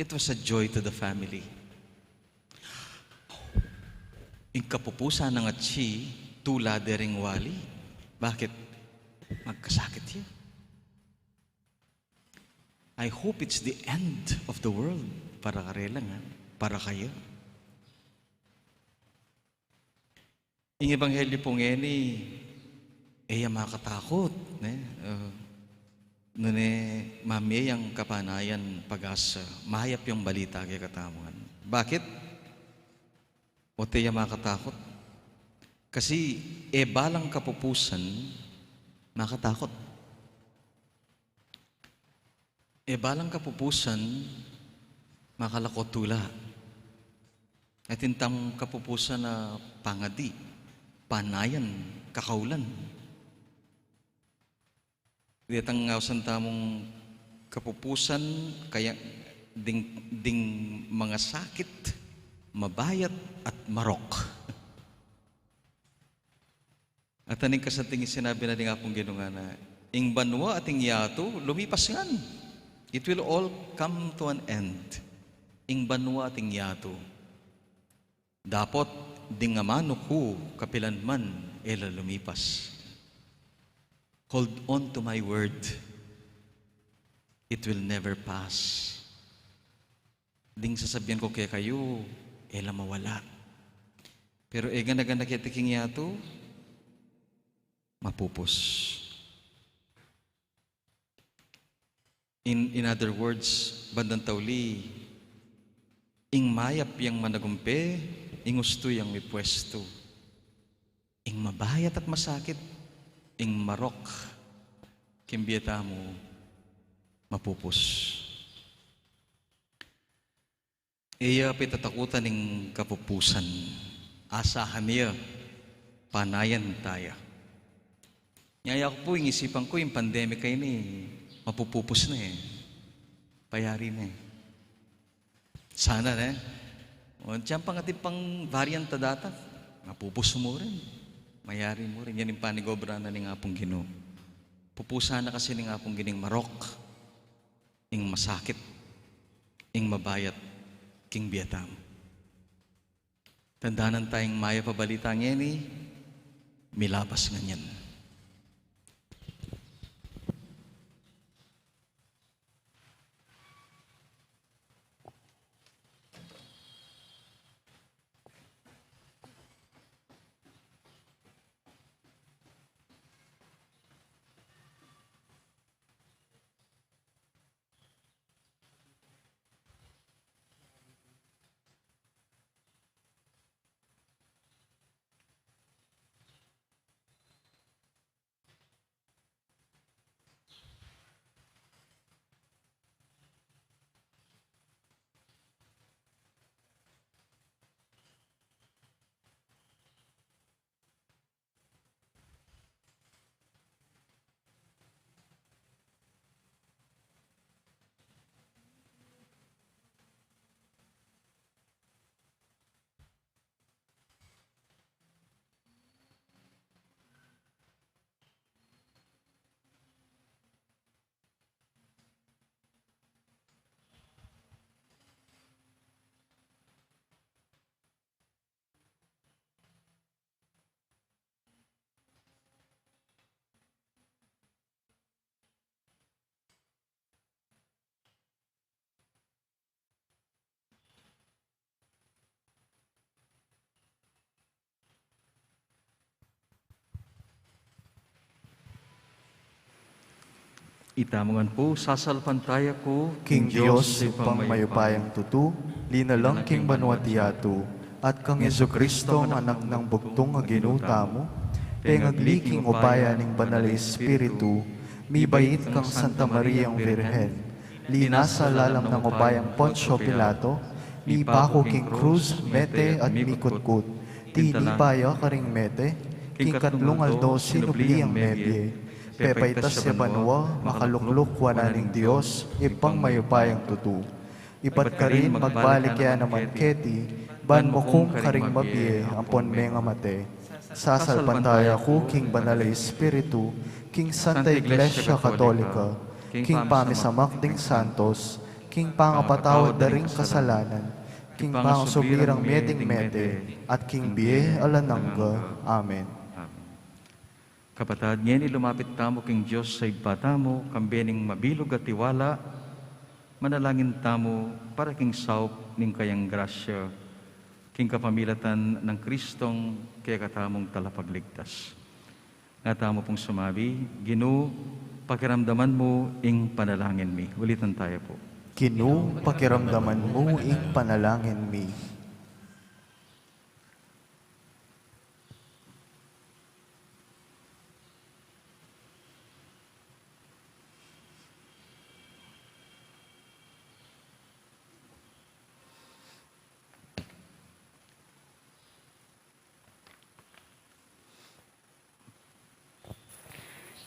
it was a joy to the family. Ing kapupusa ng atsi, tula dering wali. Bakit? Magkasakit siya. I hope it's the end of the world para karelang, para kayo. Ing ebanghelyo pong eni, makatakot. Nune mami ang kapanayan pag-asa, mahayap yung balita kay katamuan. Bakit? O teya makatakot? Kasi balang kapupusan, makatakot. Balang kapupusan, makalakot tula. At intang kapupusan na pangadi, panayan, kakaulan. Ditang ngawsan tamong kapupusan, kaya ding mga sakit, mabayat at marok. At aning kasating sinabi na din nga pong ginunga na, ing banwa ating yato, lumipas ngan. It will all come to an end. Ing banwa ating yato. Dapat ding amano ko kapilanman ela lumipas. Hold on to my word. It will never pass. Ding sasabihan ko kaya kayo, ela mawala. Pero ganda-ganda kaya tiking yato, mapupos. In other words, bandang tauli, ing mayap yang managumpe, ing gusto yang may pwesto. Ing mabayat at masakit, ing marok, kimbiyata mo, mapupos. Pitatakutan ng kapupusan. Asahan niya, panayan tayo. Ngaya ko po, yung isipan ko, yung pandemic kayo mapupupos na Payari na Sana O, diyan pang ating pang variant data, mapupos mo rin. Mayari mo rin. Yan yung panigobra na ng apong Ginoo. Pupusa na kasi ng apong gining marok, ing masakit, ing mabayat, king biyatam. Tandaanan tayong maya pabalita ngeni, milabas nganyan. Itamongan po, sasalpantaya ko, King Diyos, upang mayupayang tutu, linalang king banwatiyato, at kang Jesucristo ang anak ng bugtong nga ginuta mo, pengagliking upaya ning banal Espiritu, mibayit kang Santa Maria ang Virhen, linasa lalam ng upayang Poncio Pilato, mipako king cruz, mete at mikutkut, tilipaya karing mete, king katlong aldo sinubli ang mebye, pepaitas sa banwa, makalukluk wananing Diyos, ipang mayupayang tutu. Ipat ka rin magbalik yan naman keti, ban mo kung karing mabiye, ampon menga mate. Sasalpantaya ko, King Banal Espiritu, King Santa Iglesia Katolika, King Pamisamak ding Santos, King Pangapatawad da ring kasalanan, King Pangasubirang meding mete, at King Biye Alananga. Amen. Kapatad, ngayon lumapit tamo king Diyos sa ibata mo, kambening mabilog at tiwala, manalangin tamo para king saup ning kayang grasya. king kapamilatan ng Kristong kaya katamong talapagligtas. Nga tamo pong sumabi, Ginoo, pakiramdaman mo ing panalangin mi. Ulitan tayo po. Ginoo, pakiramdaman mo ing panalangin mi.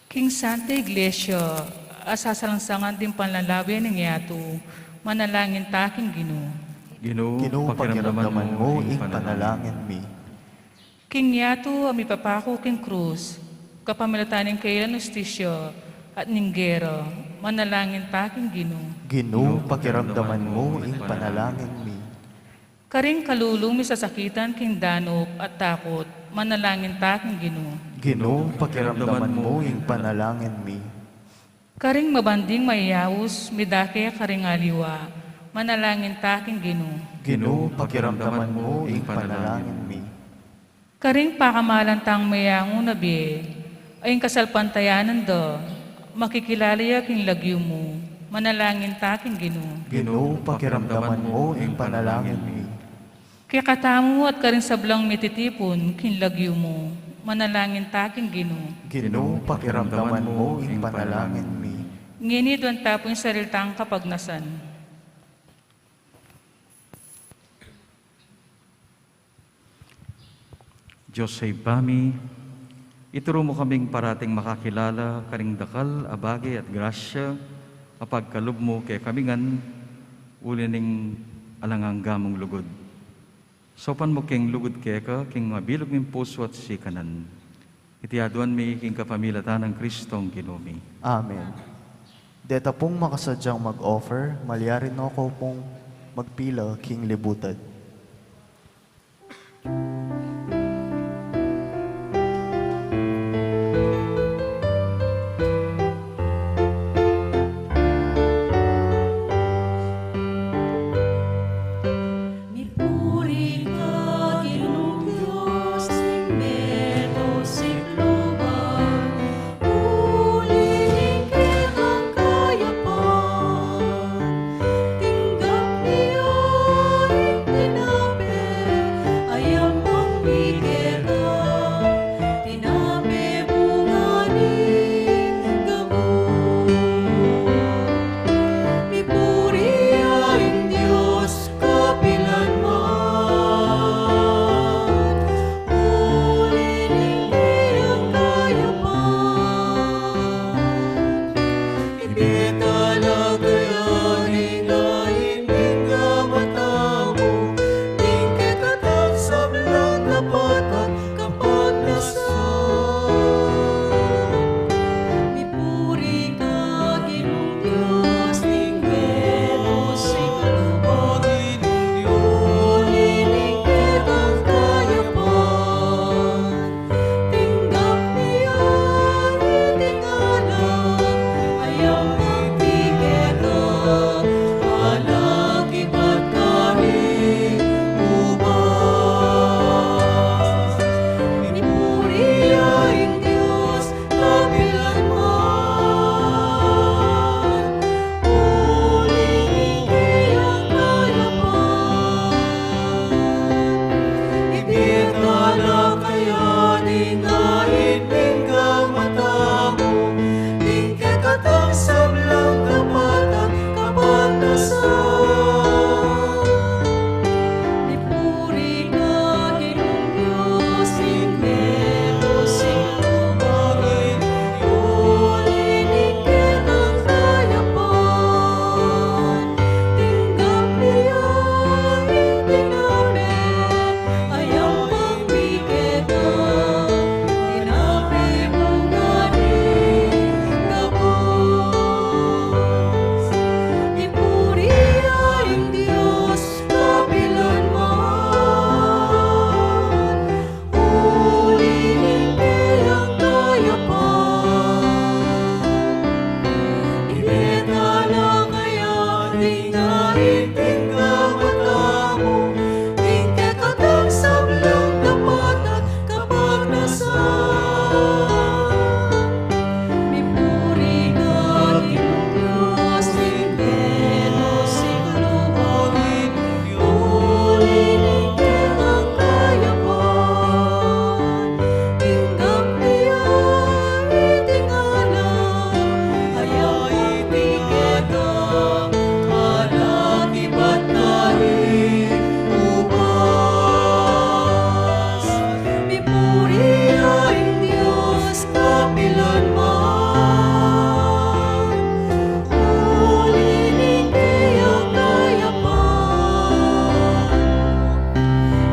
King Santa Iglesia, asasalangsangan din panlalabi ng yato, manalangin taking Ginoo. Ginoo, pakiramdaman mo ing panalangin mi. King yato, amipapako king krus, kapamilataning kailan ustisyo, at ninggero, manalangin taking Ginoo. Ginoo, pakiramdaman mo ing panalangin mi. Karing kalulong misasakitan king danop at takot, manalangin taking Ginoo. Ginoo, pakiramdaman mo ing panalangin mi. Karing mabanding mayawos, midake karing aliwa, manalangin taking Ginoo. Ginoo, pakiramdaman mo ing panalangin mi. Karing pakamalantang mayango na biye, ayong kasalpantayanan do, makikilala king lagyo mo, manalangin taking Ginoo. Ginoo, pakiramdaman mo ing panalangin mi. Kaya katamo at karing sablang mititipon, king lagyo mo, manalangin taking Ginoo. Ginoo, pakiramdaman mo ing panalangin mi. Ngini doon tapo yung sariltang kapagnasan. Diyos ay bami, ituro mo kaming parating makakilala, karing dakal, abagi at grasya, apagkalob mo kay kamingan, ulining alanganggamong lugod. Sopan mo king lugod keka, king mabilog ng puso at sikanan. Itiaduan mi king kapamilatan ng Kristong Ginoo. Amen. Deta pong makasadyang mag-offer, malyarin ako pong magpila king libutan. Mipuri ka, Ginoong Diyos, ning beto sikloban, uliling kang kayapan, tinggap niyo'y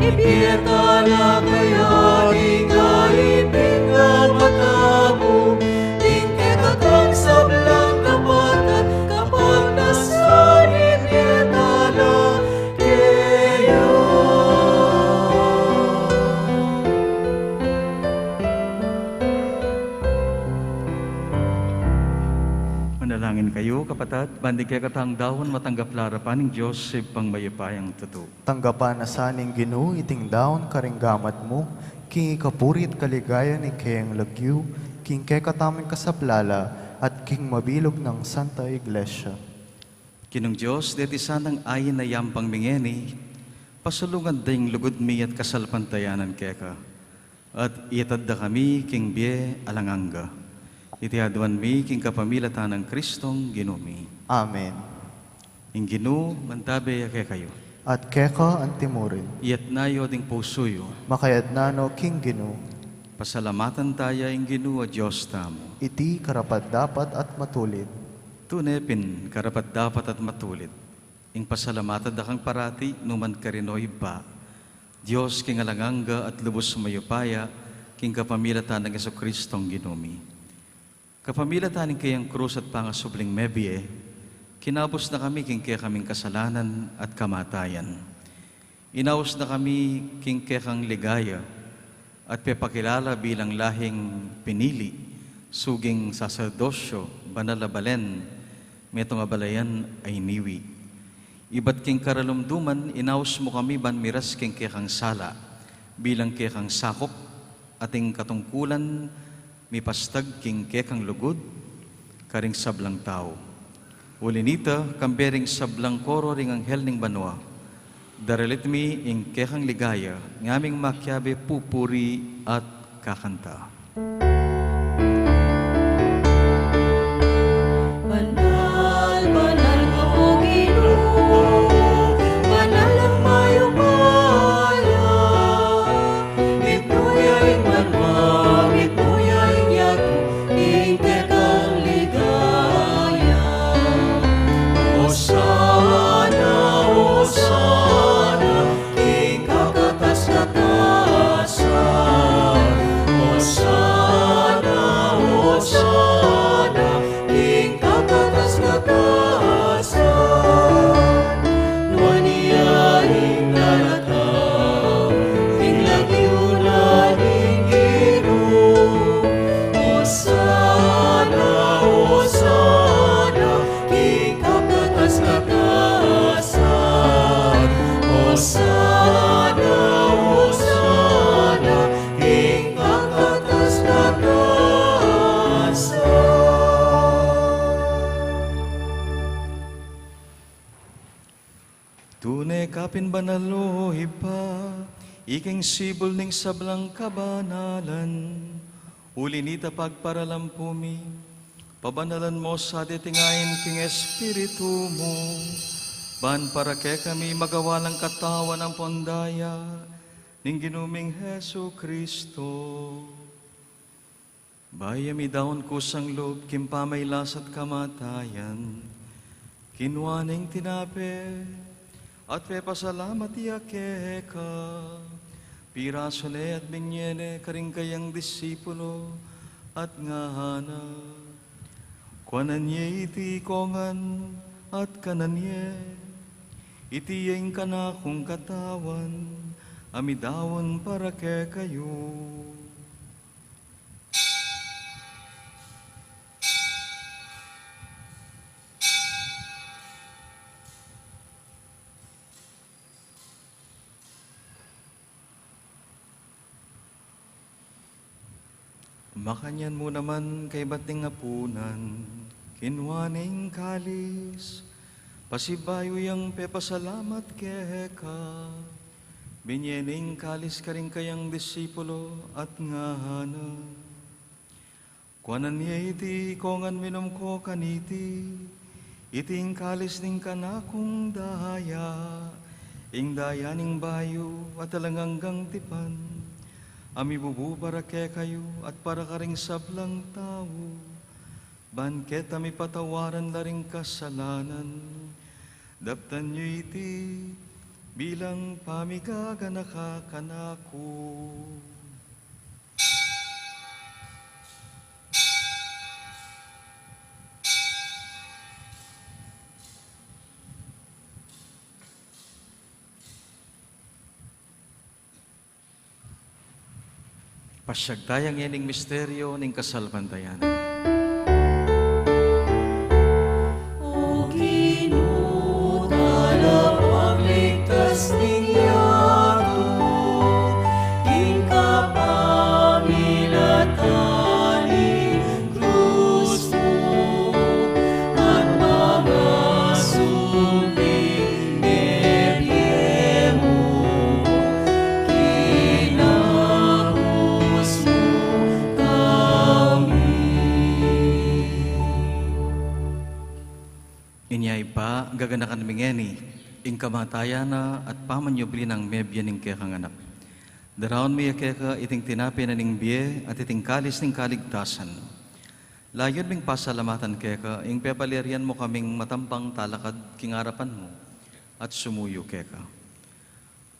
Ipietala kayaning kaibig na matabo, tingketatang sablang kapatan, kapag nasanin ipietala kayo. Manalangin kayo, kapatid, bandig kaya katang dawon matanggap larapan ng Diyos sa pangmayapayang totoo. Tanggapan na saning Ginoo iting daon karinggamat mo, king ikapurit kaligaya ni kayang lagyu, king kay kataming kasaplala, at king mabilog ng Santa Iglesia. Kinong Diyos, deti sanang ayin na yampang mingeni, pasulungan dayong lugod mi at kasalpantayanan keka, at iatad da kami king bie alanganga. Itihaduan mi king kapamilatan ng Kristong Ginumi. Amen. Ing Ginoo, mantabe ake kayo. At keka antimurin, Iyat nayo ding pusoyo, makayat nano king Ginoo, pasalamatan tayo ing Ginoo at Diyos tamo. iti karapat dapat at matulid. Tunepin, karapat dapat at matulit. Ing pasalamatan da kang parati, numan karinoy ba. Diyos king alanganga at lubos sumayupaya, king kapamilatan ng Jesucristong Ginumi. Kapamilatan ng kayang krus at pangasubling mebie, kinabos na kami king kaya kaming kasalanan at kamatayan. Inaos na kami king kaya kang ligaya, at pepakilala bilang lahing pinili, suging saserdosyo, banalabalen, metong abalayan ay niwi. Iba't king karalumduman, inaos mo kami banmiras king kaya kang sala, bilang kaya kang sakop, ating katungkulan, mipastag king kekang lugod, karing sablang tao. Ulinita, kambering sablang koro ring anghel ning banwa. Daralit mi ing kekang ligaya, ngaming makyabe pupuri at kakanta. Banal, banal ka o Ginoo, banal ang mayupaya. Ituyaing manwa, ituyaing yato, ing tekang ligaya. Hosana, Hosana, ing kakatas-katasan. Hosana, Hosana, ing kakatas-katasan. Nuaniyaing narataw, ing lagyunan ing Ginoo. Hosana, Hosana, ing kakatas-katasan. Hosana, Hosana, ing kakatas-katasan. Tunay kapin banalo ipa, iking sibol ning sablang kabanalan. Ulinita pagparalampumi, pabanalan mo sa ditingayin king espiritu mo. Ban para kay kami magawalang katawan ang pondaya, ning ginuming Hesu Kristo. Bayami daon kusang loob, kimpamay lasat kamatayan, kinwaning tinape, at pepasalamat iyake ka. Pirasone at binyene karing kayang disipulo at ngahana. Kwananye iti kongan at kananye, iti yung kanakong katawan, amidawon para ke kayo. Makanyan mo naman kay bating apunan, kinwaning kalis, pasibayo yang pepasalamat keka, binyening kalis ka rin kayang disipulo at ngahana. Kuanan niya iti kongan minom ko kaniti, iting kalis ning kanakong daya, ing daya ning bayo at talanganggang tipan, ami bubu para ke kayo at para karing sablang tao. Banket ami patawaran na ring kasalanan. Daptan nyo iti bilang pamigaga nakakanako. Pasyagdayang yaning misteryo ning kasalbantayan. O Ginoo, tagapagligtas ninyato, ingkapamilatan ni krus mo, at mga subing nebye mo, kinahus mo kami. Inyay pa, gaganakan mingeni, ing kamatayan na at pamanyubli ng mebya ning kekang anak. Daraon miya keka iting tinapi na ning biye at iting kalis ning kaligtasan. Layon ming pasalamatan keka, ing pepalerian mo kaming matampang talakad kingarapan mo at sumuyo keka.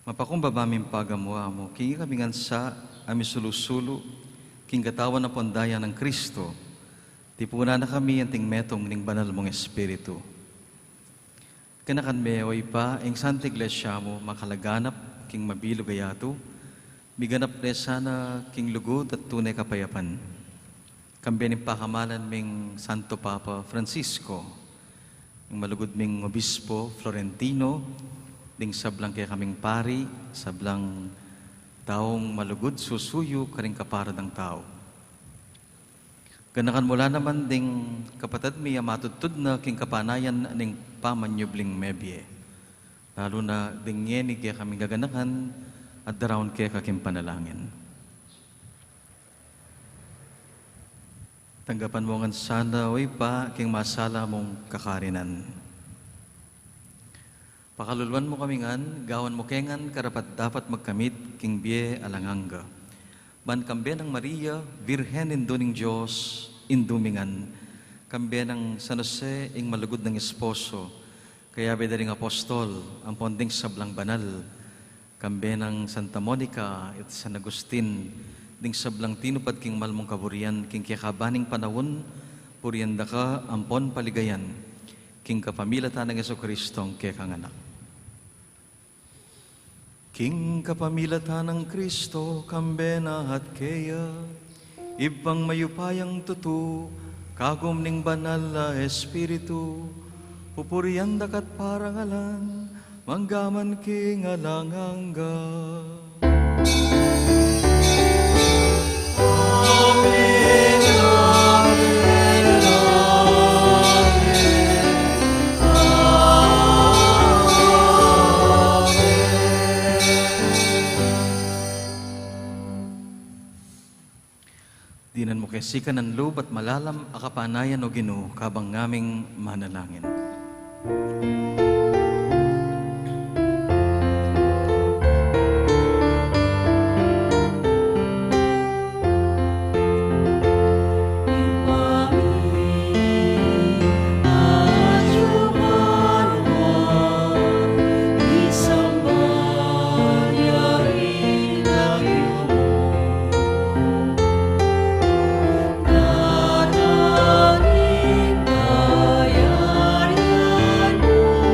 Mapakumbaba ming pagamwa mo, kingi kami sa ami sulusulu, king katawan na pondaya ng Kristo, tipuna na kami ang ting metong ning banal mong espiritu. Kanakan meoy pa, ing Santa Iglesia mo, makalaganap, king mabilo gayato, biganap na sana king lugod at tunay kapayapan. Kambiyanin pa kamalan ming Santo Papa Francisco, yung malugod ming Obispo Florentino, ding sablang kaya kaming pari, sablang taong malugod susuyo karing kaparad ng tao. Ganakan mula naman ding kapatid miya matutod na king kapanayan ning pamanyubling mebye. Lalo na ding yeni kaya kaming gaganakan at darawon kaya kaking panalangin. Tanggapan mo ngan sana way pa king masala mong kakarinan. Pakaluluan mo kami ngan, gawan mo kengan karapat dapat magkamit king biye alanganga. Man kambe ng Maria, Virhen induning Diyos, indumingan. Kambe ng San Jose, ing malugod ng esposo. Kaya bedaring apostol, ang ponding sablang banal. Kambe ng Santa Monica at San Agustin, ding sablang tinupad king malmong kaburian, king kiyakabaning panawon, purianda ka, ampon paligayan, king kapamilatan ng Jesucristo ang kiyakang anak. King kapamilatan ng Kristo, kambena at kaya, ibang mayupayang tutu, kagom ning banal na Espiritu, pupurian dakat parangalan, manggaman king alangangga. Amen, amen, Dinan mo kesikan ng loob at malalam akapanayan o Ginoo kabang ngaming manalangin. Nataring bayarian mo.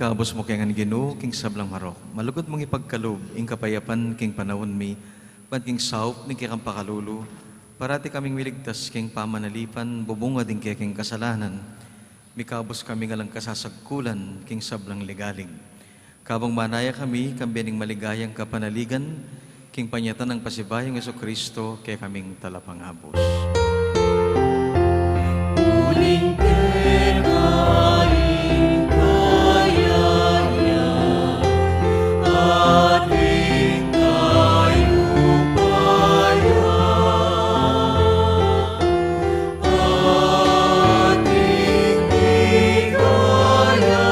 Kabos mo kaya nga Ginoo king sablang marok. Malugod mong ipagkalob, ing kapayapan king panahon mi, pan king saup ni kikang pakalulu, parati kaming miligtas king pamanalipan, bubunga din kaya king kasalanan. Mikabos kami nga lang kasasagkulan, king sablang legaling. Kabang manaya kami, kambining maligayang kapanaligan, king panyatan ng pasibayong Jesucristo, kaya kaming talapangabos. Uling kekaling kayanya, ating tayo paya, ating bigaya,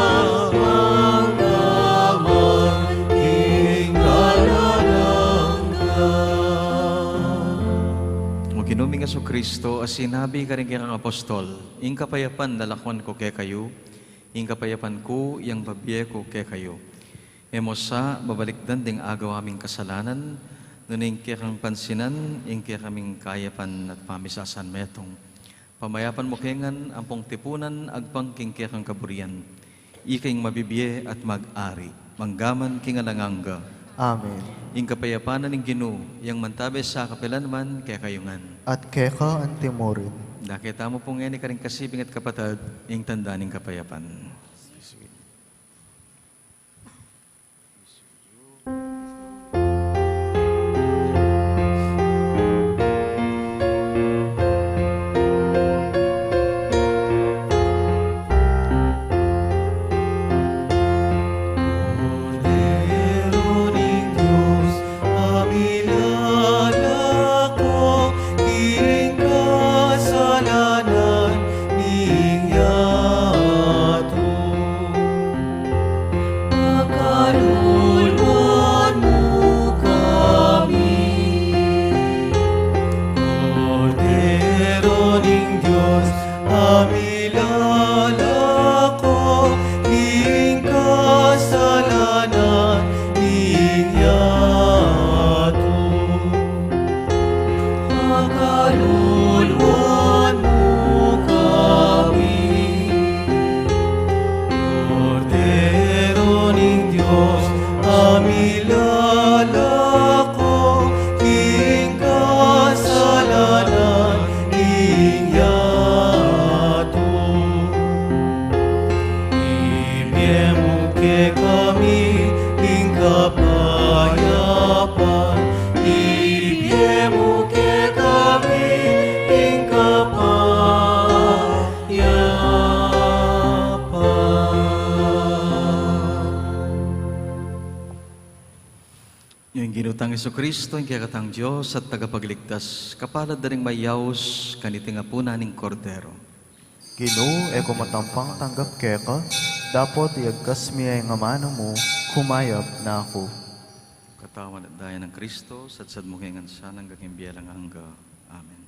panggaman, tinggalalangga. O Ginuming Jesucristo, as sinabi ka rin kang apostol, ing kapayapan lalakwan ko kaya kayo, ing kapayapan ko, iyang babiye ko kaya kayo. Emosa, babalikdan ding agaw aming kasalanan, nuning kaya kang pansinan, ing kaya kaming kayapan at pamisasan metong. Pamayapan mo kengan, ampong tipunan, agpang king kaya kang kaburian. Ikaing mabibiye at mag-ari, manggaman king alanganga. Amen. Ing kapayapanan ng Ginoo, yang mantabe sa kapilan man kaya kayungan. At keka ang timorin. Nakita mo pong ngani ka rin kasibing at kapatid, ing tanda ng kapayapan. Cordero ning Diyos, amilala ko, king kasalanan ning yato. Pakaluluan mo kami. Cordero ning Diyos, amilala ko, king kasalanan ning yato. Pakaluluan mo kami. Cordero ning Diyos, amilala ko, king kasalanan ning yato. Ibiyemo ke kami, ing kapayapan. Ibiyemo ke kami, ing kapayapan. Yung ginutang Jesucristo, yung kikatang Diyos at tagapagligtas, kapalad na rin mayaos, kaniting apuna ning kordero. Ginoo, eko matampang tanggap keka, dapat iagkas miya nga mano mo, kumayap na ako. Katawan at daya ng Kristo, sadsad mo hingan sana hanggang imbiyalang hangga. Amen.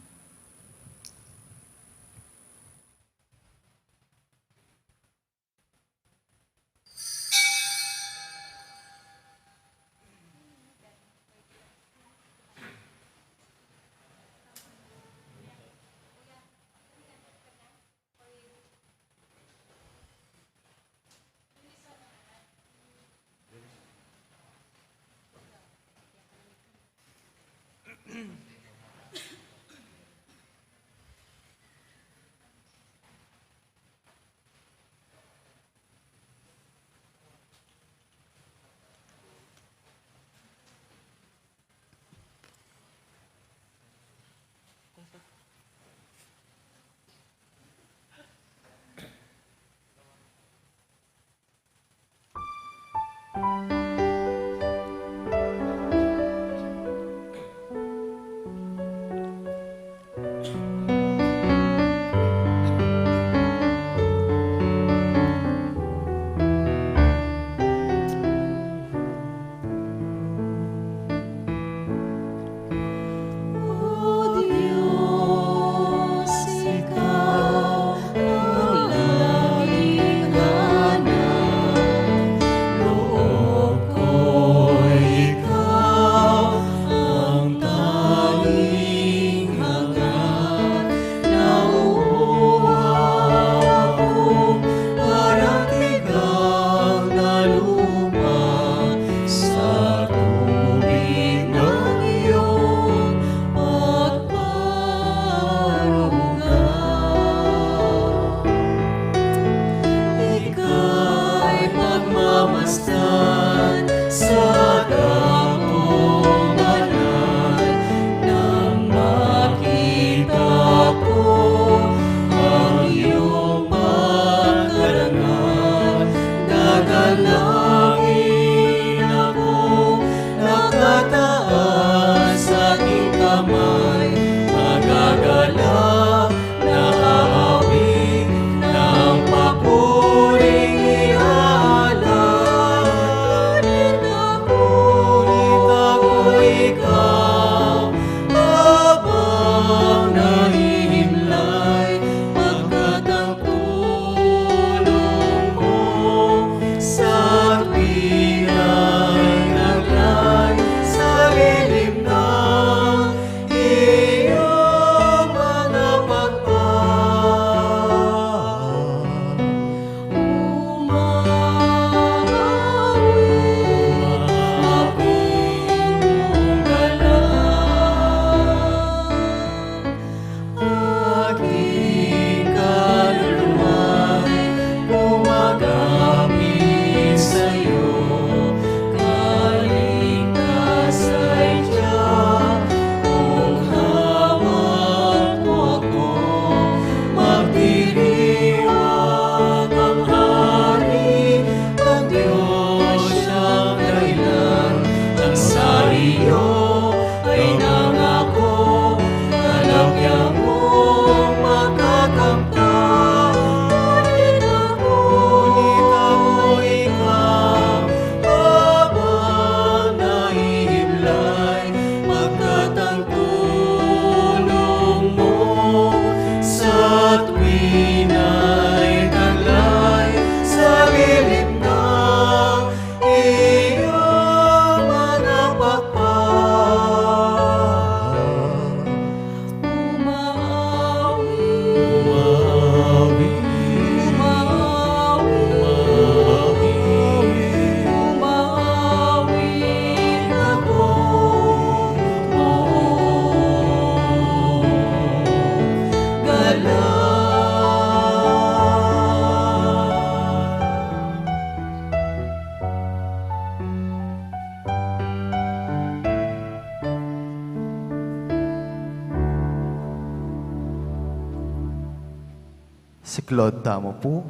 Siklod tamo po,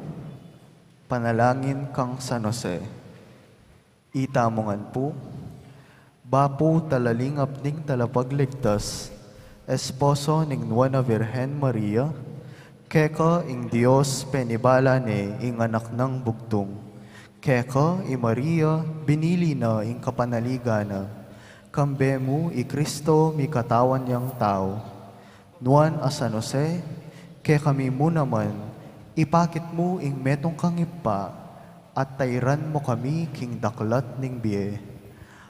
panalangin kang San Jose. Itamongan po, bapo talalingap ning talapagligtas, esposo ning Nuana Virgen Maria, keka ing Dios penibala ni ing anak ng bugtong, keka i Maria binili na ing kapanaligana, kambe mo i Kristo mi katawan yang tao. Nuan a San Jose, kaya kami mo naman, ipakit mo ing metong kangipa, at tayran mo kami king daklat ning biye.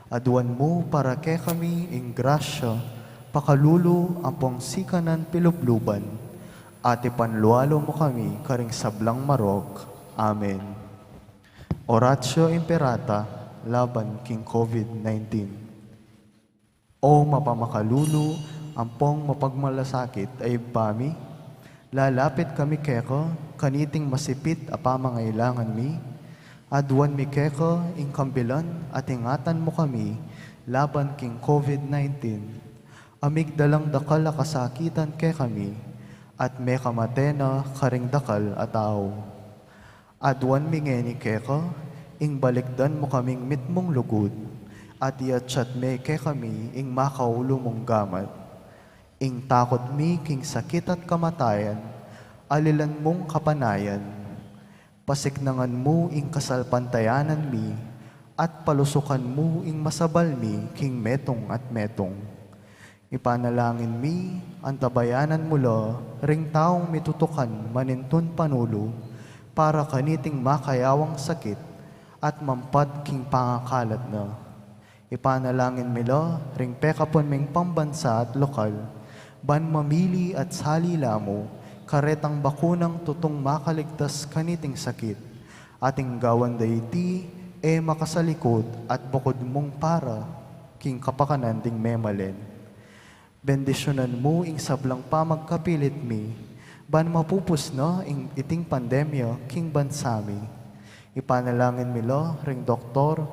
Aduan mo para kaya kami ing grasya, pakalulu ang pongsikanan pilubluban, at ipanlualo mo kami karing sablang marok. Amen. Oratio Imperata, laban king COVID-19. O mapamakalulu, ampong mapagmalasakit ay pami, lalapit kami keko, kaniting masipit apamangailangan mi, aduan mi keko, ing kambilan at ingatan mo kami, laban king COVID-19, amigdalang dakal a kasakitan ke kami, at me kamatena karing dakal at tao. Aduan mi ngeni keko, ing balikdan mo kaming mitmong lugod, at iatsyat me ke kami, ing makaulo mong gamat. Ing takot mi king sakit at kamatayan, alilan mong kapanayan. Pasiknangan mo ing kasalpantayanan mi, at palusukan mo ing masabal mi king metong at metong. Ipanalangin mi, antabayanan mula, ring taong mitutukan manintun panulo, para kaniting makayawang sakit, at mampad king pangakalat na. Ipanalangin mila, ring pekapon ming pambansa at lokal, ban mamili at salila mo, karetang bakunang tutong makaligtas kaniting sakit, ating gawan dayti, makasalikod at bukod mong para, king kapakanan ding memalen. Bendisyonan mo ing sablang pamagkapilit mi, ban mapupus na ing iting pandemya king bansami. Ipanalangin milo ring doktor,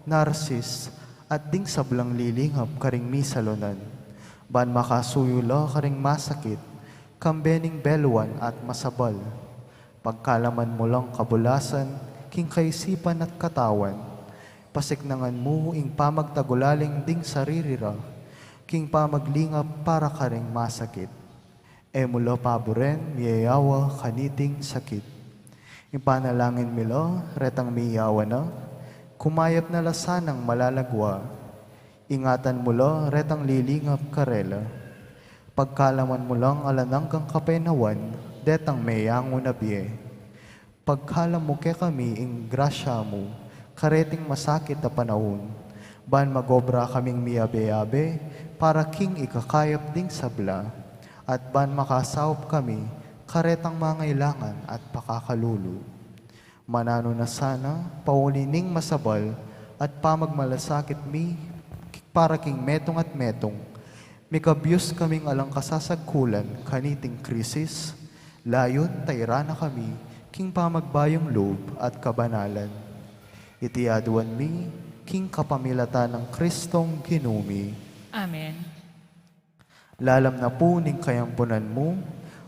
narsis, at ding sablang lilingap karing misalonan. Ban makasuyula karing masakit, kambening beluan at masabal. Pagkalaman mo lang kabulasan, king kaisipan at katawan, pasiknangan mo ing pamagtagulaling ding saririra, king pamaglingap para karing masakit. Mula paboren, miyayawa kaniting sakit. Ipanalangin milo, retang miyawa na, kumayap na lasanang malalagwa, ingatan mo lo, retang lilingap karela. Pagkalaman mo lang alanang kang kapenawan, detang mayango na biye. Pagkalam mo ke kami ing grasya mo, kareting masakit na panahon, ban magobra kaming miyabe-yabe, para king ikakayap ding sabla, at ban makasawap kami, karetang mangailangan at pakakalulu. Manano na sana, paulining masabal, at pamagmalasakit mi, para king metong at metong, mikabyos kaming alang kasasagkulan kaniting krisis, layon tayrana kami, king pamagbayong loob at kabanalan. Itiaduan mi, king kapamilatan ng Kristong ginumi. Amen. Lalam na po ning kayampunan mo,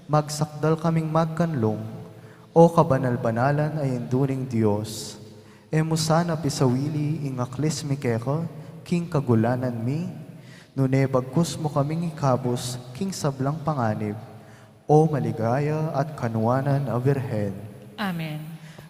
magsakdal kaming magkanlong, o kabanal-banalan ay enduring Diyos. Emo sana pisawili ing aklis mi keko, king kagulanan mi, nune bagkus mo kaming ikabos, king sablang panganib, o maligaya at kanuanan a Virhen. Amen.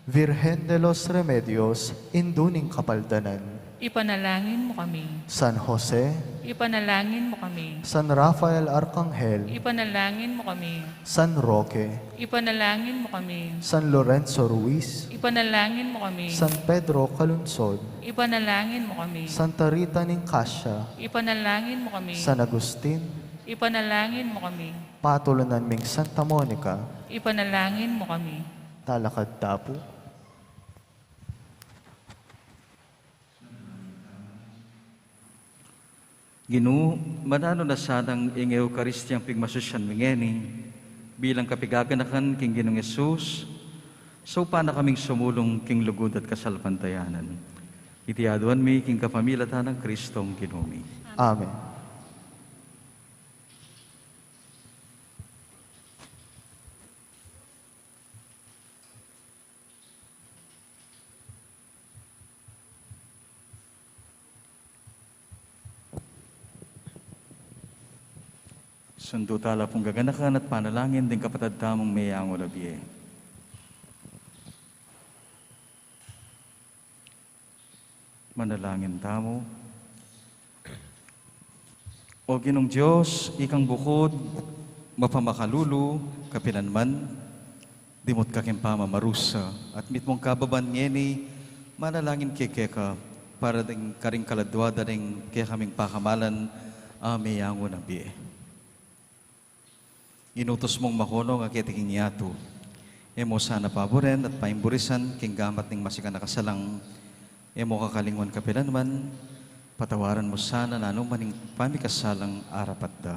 Virgen de los Remedios, induning kapaldanan. Ipanalangin mo kami. San Jose, Ipanalangin mo kami. San Rafael Arcangel, Ipanalangin mo kami. San Roque, Ipanalangin mo kami. San Lorenzo Ruiz, Ipanalangin mo kami. San Pedro Calunsod, Ipanalangin mo kami. Santa Rita Nicasia, Ipanalangin mo kami. San Agustin, Ipanalangin mo kami. Patulunan ming Santa Monica, Ipanalangin mo kami. Talakad Tapu. Ginoo, manano na sanang ing Eukaristiyang pigmasusyan mingeni, bilang kapigaganakan king Ginoong Yesus, so pa na kaming sumulong king lugod at kasalpantayanan. Itiaduan mi king kapamilatan ng Kristong Ginumi. Amen. Sundo tala pong gaganakan at panalangin din kapatid tamong mayang ulabye. Manalangin tamo. O Ginong Diyos, ikang bukod, mapamakalulu, kapilanman, dimot kaking pamamarusa, at mitmong kababan ngeni, manalangin kekeka, para ding karing kaladwa daring kaya kaming pakamalan, amayango na biye. Inutos mong makunong akitiking yato, emo sana paboren at paimburisan, king gamat ning masika nakasalang, emo kakalingwan kapilanman, patawaran mo sana na maning pamikasalang arapat da.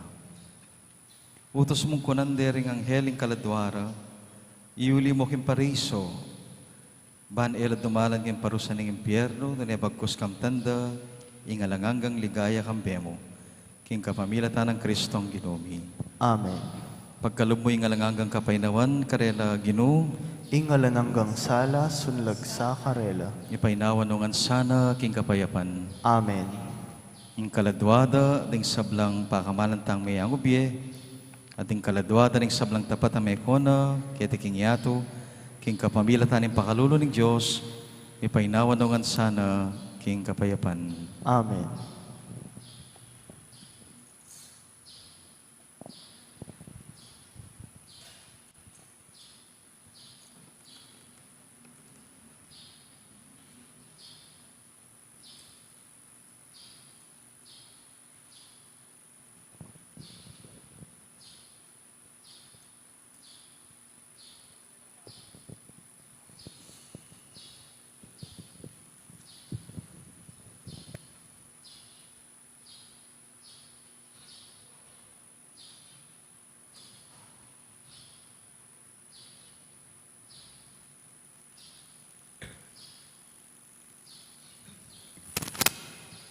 Utos mong kunandering ang heling kaladwara, iuli mo kim pariso, ban elad dumalan kim parusa ng impyerno, nanebagkos kam tanda, ingalanganggang ligaya kam bemo, king kapamilatan ng Kristong Ginumi. Amen. Pagkalub mo ingalanganggang kapainawan, karela Gino, Ingalananggang sala, sunlag sa karela. ipainawan nungan sana king kapayapan. Amen. Ing kaladwada, ding sablang pakamalan tang may angubye, at ing kaladwada, ding sablang tapat na may kona, kete king yato, king kapamilatan ng pakalulo ng Diyos, ipainawan nungan sana king kapayapan. Amen.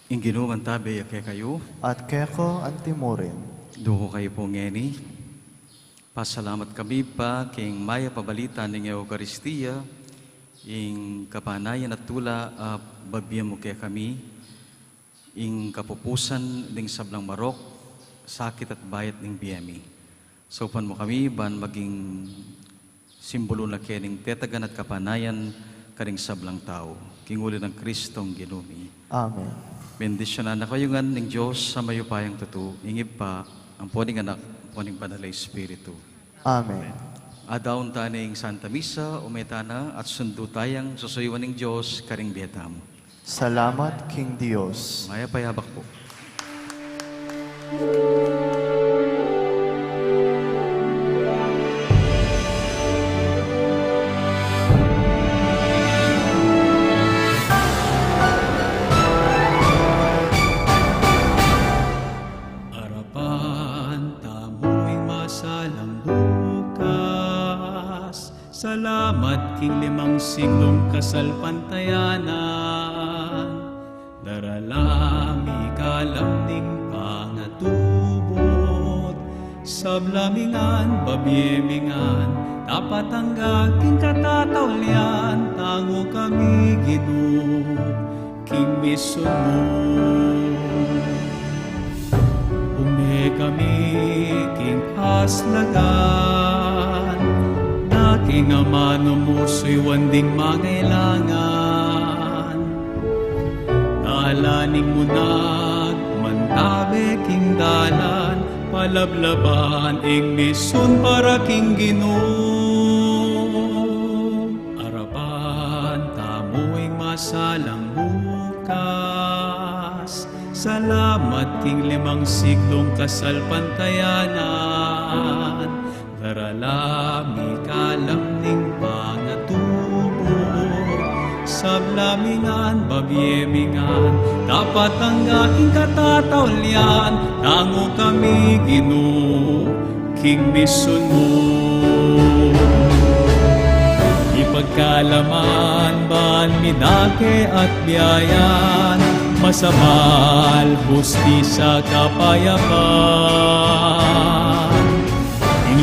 Ing ginuman tabi ake kayo, At keko antimurin. duho kayo po ngeni. Pasalamat kami pa king maya pabalita ng Eucharistia, ing kapanayan at tula babyan mo kaya kami, ing kapupusan ding sablang marok, sakit at bayat ng biyami. Sopan mo kami, ban maging simbolo na kening tetagan at kapanayan karing sablang tao. Kinguli ng Kristong Ginumi. Amen. Bendisyonan na kayo nga ng Diyos sa mayupayang tutu, ingib pa ang poning anak, poning banal na Espiritu. Amen. Adaon taning Santa Misa, umetana at sundo tayang susuywan ng Diyos karing bietam. Salamat, King Dios. Maya payabak po. Salamat king 5 siglong kasalpantayanan, daralami kalamning pangatubot, sablamingan, babyemingan, tapat hanggang king katatawlian, tango kami Ginoo, king misumo. Ume kami king haslagan, king amano mo so'y wanding mangailangan. Dalaning mo nagmantabe king dalan, palablaban ing mison para king Ginoo. Arapan tamo'y masalang bukas, salamat king 5 siglong kasalpantayanan, daralami kalamning pangatubot, sablamingan, babyemingan, tapat ang aking katatawlian, tango kami Ginoo, king mison mo. Ipagkalaman, ban minake at biyayan, masamal, hustisya, kapayapan.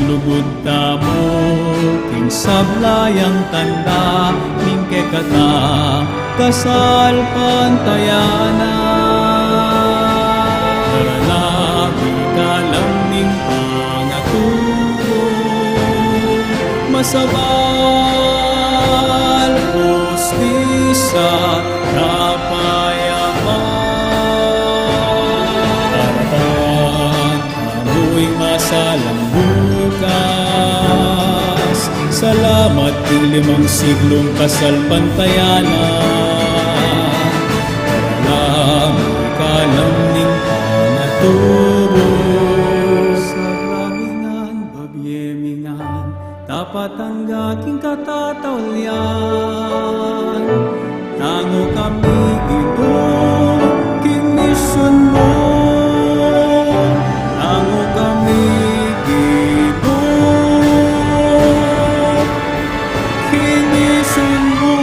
Lugod tamo, king sablayang tanda, ning kekata, kasal pantayanan. Daralami kalamning masabal, hustisa, kapayapaan. Harapan, amoy masalang bukas. Salamat ng 5 siglong kasalpantayanan. Paralang ikalamning panatubos. Sa ramingan, babyemingan, dapat ang aking katatawlian. Tango kami ito, kinisyon mo. Tango kami ito, kinisyon mo.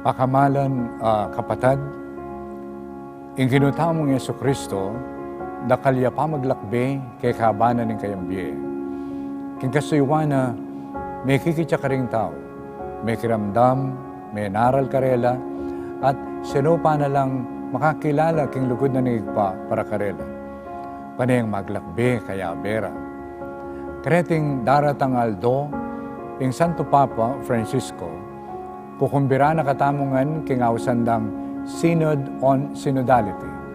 Pakamalan, kapatid, ing ginutamong Yesu Kristo, dakalya pa maglakbe kay kabanan ng kayambiye. King kasuywana, may kikitya ka ring tao, may kiramdam, may naral karela, at sino pa na lang makakilala king lugod na nigpa para karela. Panayang maglakbe kaya bera. Kreting daratang aldo, ing Santo Papa Francisco, kukumbira na katamungan king awsandang Synod on Synodality.